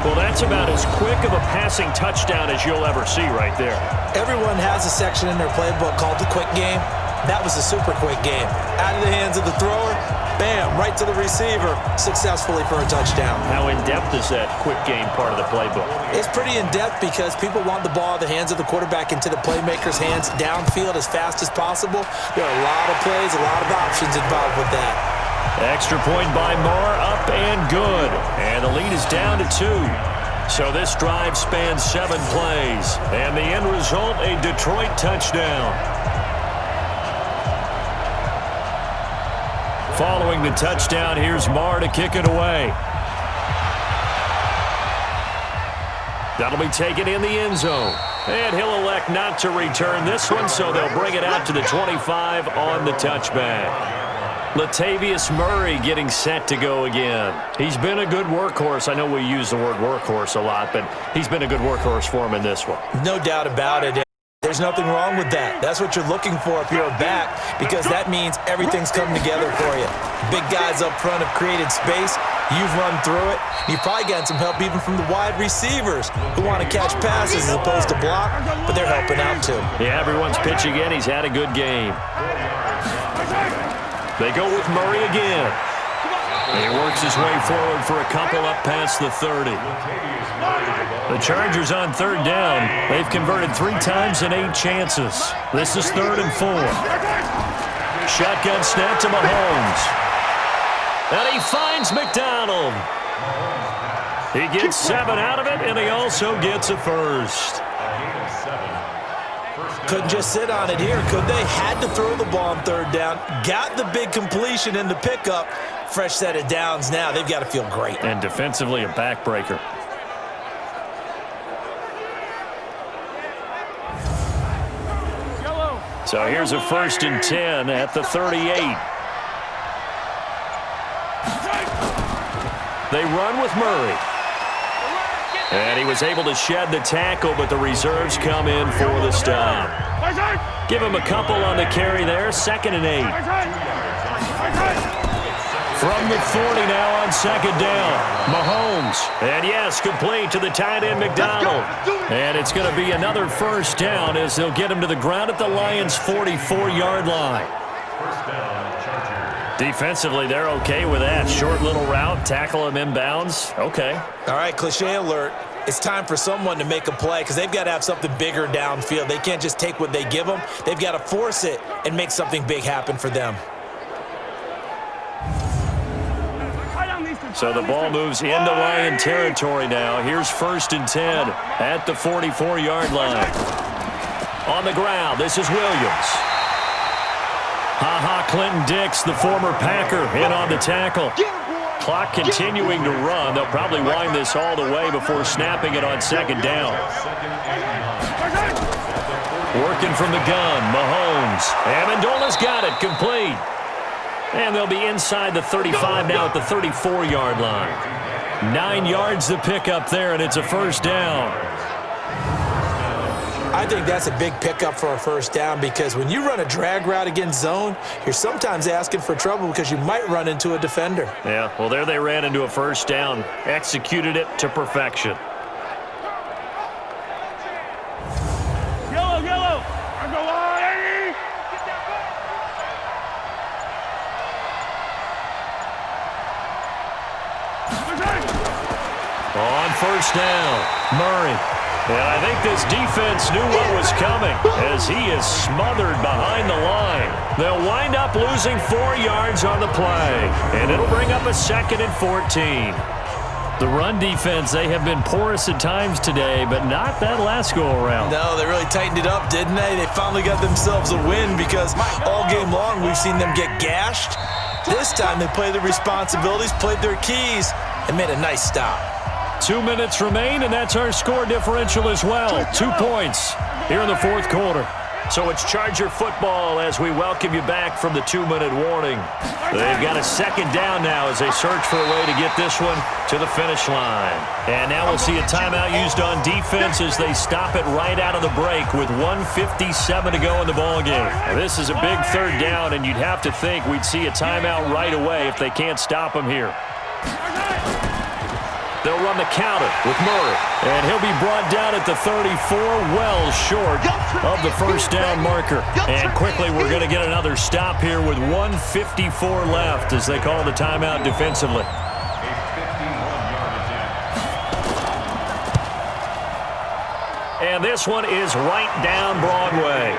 Speaker 2: Well, that's about as quick of a passing touchdown as you'll ever see right there.
Speaker 3: Everyone has a section in their playbook called the quick game. That was a super quick game. Out of the hands of the thrower, bam, right to the receiver, successfully for a touchdown.
Speaker 2: How in-depth is that quick game part of the playbook?
Speaker 3: It's pretty in-depth because people want the ball out of the hands of the quarterback into the playmaker's hands downfield as fast as possible. There are a lot of plays, a lot of options involved with that.
Speaker 2: Extra point by Moore, up and good. And the lead is down to 2. So this drive spans 7 plays. And the end result, a Detroit touchdown. Following the touchdown, here's Moore to kick it away. That'll be taken in the end zone. And he'll elect not to return this one, so they'll bring it out to the 25 on the touchback. Latavius Murray getting set to go again. He's been a good workhorse. I know we use the word workhorse a lot, but he's been a good workhorse for him in this one.
Speaker 3: No doubt about it. There's nothing wrong with that. That's what you're looking for if you're a back, because that means everything's coming together for you. Big guys up front have created space. You've run through it. You've probably gotten some help even from the wide receivers who want to catch passes as opposed to block, but they're helping out too.
Speaker 2: Yeah, everyone's pitching in. He's had a good game. They go with Murray again. He works his way forward for a couple up past the 30. The Chargers on 3rd down. They've converted 3 times in 8 chances. This is 3rd and 4. Shotgun snap to Mahomes. And he finds McDonald. He gets 7 out of it, and he also gets a first.
Speaker 3: Couldn't just sit on it here, could they? Had to throw the ball on 3rd down. Got the big completion in the pickup. Fresh set of downs now. They've got to feel great.
Speaker 2: And defensively, a backbreaker. So here's a 1st and 10 at the 38. They run with Murray. And he was able to shed the tackle, but the reserves come in for the stop. Give him a couple on the carry there, 2nd and 8. From the 40 now on 2nd down, Mahomes. And yes, complete to the tight end, McDonald. And it's going to be another 1st down as they'll get him to the ground at the Lions' 44-yard line. Defensively, they're okay with that. Short little route, tackle him inbounds. Okay.
Speaker 3: All right, cliche alert. It's time for someone to make a play because they've got to have something bigger downfield. They can't just take what they give them. They've got to force it and make something big happen for them.
Speaker 2: So the ball moves into Lion territory now. Here's 1st and 10 at the 44-yard line. On the ground, this is Williams. Clinton Dix, the former Packer, in on the tackle. Clock continuing to run. They'll probably wind this all the way before snapping it on 2nd down. Working from the gun, Mahomes. Amendola's got it, complete. And they'll be inside the 35 now at the 34-yard line. 9 yards to pick up there, and it's a 1st down.
Speaker 3: I think that's a big pickup for a 1st down because when you run a drag route against zone, you're sometimes asking for trouble because you might run into a defender.
Speaker 2: Yeah, well, there they ran into a 1st down. Executed it to perfection.
Speaker 5: Yellow. I go on,
Speaker 2: On 1st down, Murray. And I think this defense knew what was coming as he is smothered behind the line. They'll wind up losing 4 yards on the play, and it'll bring up a 2nd and 14. The run defense, they have been porous at times today, but not that last go-around.
Speaker 3: No, they really tightened it up, didn't they? They finally got themselves a win because all game long we've seen them get gashed. This time they played their responsibilities, played their keys, and made a nice stop.
Speaker 2: 2 minutes remain, and that's our score differential as well. 2 points here in the 4th quarter. So it's Charger football as we welcome you back from the 2-minute warning. They've got a second down now as they search for a way to get this one to the finish line. And now we'll see a timeout used on defense as they stop it right out of the break with 1:57 to go in the ballgame. This is a big third down, and you'd have to think we'd see a timeout right away if they can't stop them here. They'll run the counter with Murray. And he'll be brought down at the 34, well short of the first down marker. And quickly, we're going to get another stop here with 1:54 left as they call the timeout defensively. And this one is right down Broadway.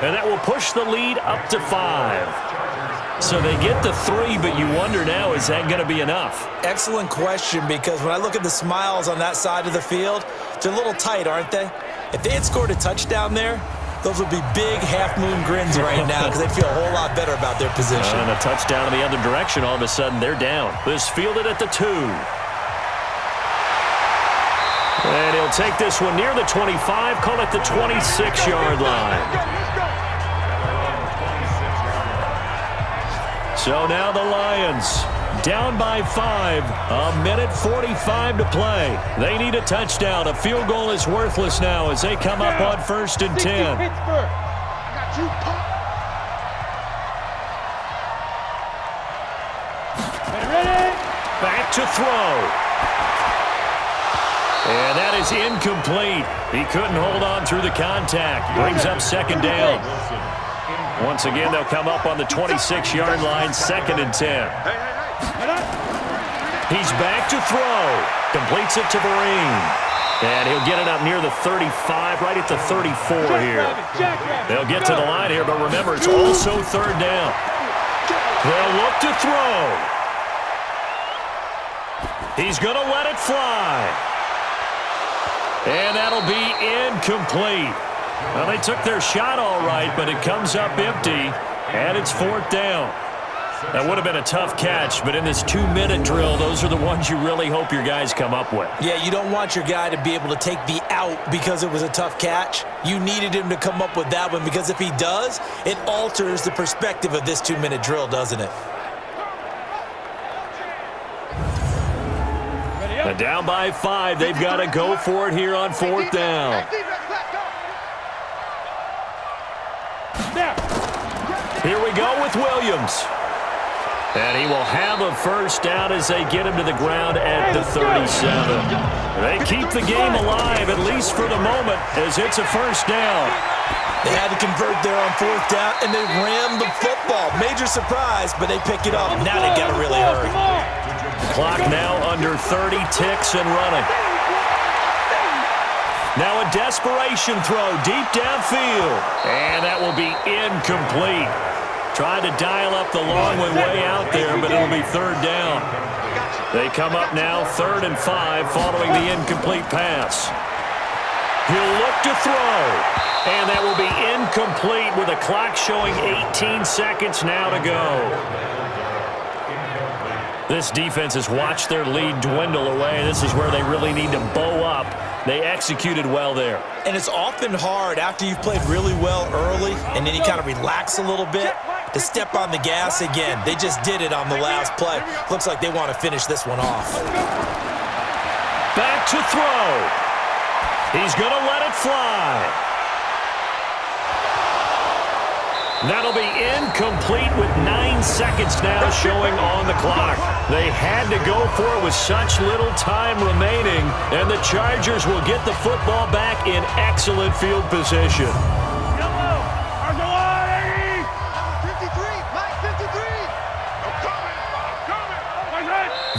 Speaker 2: And that will push the lead up to 5. So they get the 3, but you wonder now, is that going to be enough?
Speaker 3: Excellent question, because when I look at the smiles on that side of the field, they're a little tight, aren't they? If they had scored a touchdown there, those would be big half-moon grins right now because they'd feel a whole lot better about their position.
Speaker 2: And a touchdown in the other direction, all of a sudden they're down. This fielded at the 2. And he'll take this one near the 25, call it the 26-yard line. So now the Lions down by 5, 1:45 to play. They need a touchdown. A field goal is worthless now as they come up on 1st and 10. Back to throw. And that is incomplete. He couldn't hold on through the contact. Brings up second down. Once again, they'll come up on the 26-yard line, 2nd and 10. He's back to throw. Completes it to Vereen. And he'll get it up near the 35, right at the 34 here. They'll get to the line here, but remember, it's also 3rd down. They'll look to throw. He's going to let it fly. And that'll be incomplete. Well, they took their shot all right, but it comes up empty, and it's 4th down. That would have been a tough catch, but in this 2-minute drill, those are the ones you really hope your guys come up with.
Speaker 3: Yeah, you don't want your guy to be able to take the out because it was a tough catch. You needed him to come up with that one because if he does, it alters the perspective of this 2-minute drill, doesn't it?
Speaker 2: And down by 5, they've got to go for it here on 4th down. Here we go with Williams. And he will have a first down as they get him to the ground at the 37. They keep the game alive, at least for the moment, as it's a first down.
Speaker 3: They had to convert there on 4th down, and they ran the football. Major surprise, but they pick it up. Now they got to really hurry.
Speaker 2: Clock now under 30 ticks and running. Now a desperation throw deep downfield. And that will be incomplete. Tried to dial up the long one way out there, but it'll be 3rd down. They come up now 3rd and 5 following the incomplete pass. He'll look to throw. And that will be incomplete with a clock showing 18 seconds now to go. This defense has watched their lead dwindle away. This is where they really need to bow up. They executed well there.
Speaker 3: And it's often hard after you've played really well early and then you kind of relax a little bit to step on the gas again. They just did it on the last play. Looks like they want to finish this one off.
Speaker 2: Back to throw. He's going to let it fly. That'll be incomplete with 9 seconds now showing on the clock. They had to go for it with such little time remaining, and the Chargers will get the football back in excellent field position.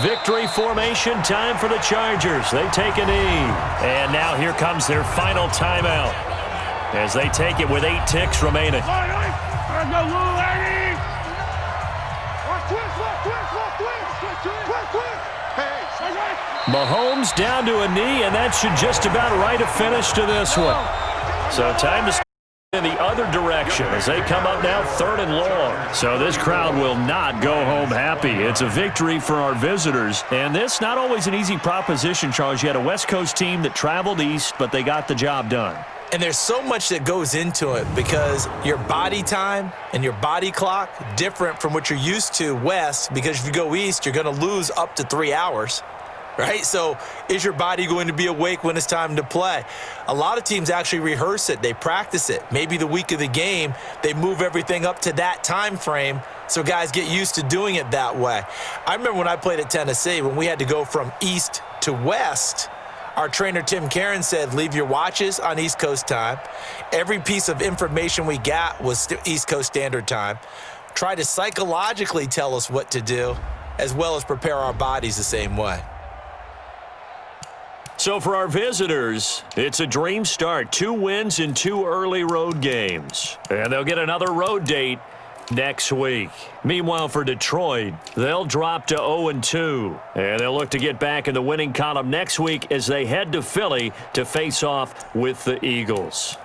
Speaker 2: Victory formation time for the Chargers. They take a knee. And now here comes their final timeout as they take it with 8 ticks remaining. Mahomes down to a knee, and that should just about write a finish to this one. So time to start in the other direction as they come up now 3rd and long. So this crowd will not go home happy. It's a victory for our visitors, and this not always an easy proposition, Charles. You had a West Coast team that traveled east, but they got the job done.
Speaker 3: And there's so much that goes into it because your body time and your body clock different from what you're used to west, because if you go east, you're going to lose up to 3 hours, right? So is your body going to be awake when it's time to play? A lot of teams actually rehearse it. They practice it. Maybe the week of the game, they move everything up to that time frame so guys get used to doing it that way. I remember when I played at Tennessee, when we had to go from east to west, our trainer, Tim Karen, said, leave your watches on East Coast time. Every piece of information we got was East Coast Standard Time. Try to psychologically tell us what to do, as well as prepare our bodies the same way.
Speaker 2: So for our visitors, it's a dream start. 2 wins in 2 early road games. And they'll get another road date next week. Meanwhile, for Detroit, they'll drop to 0-2. And they'll look to get back in the winning column next week as they head to Philly to face off with the Eagles.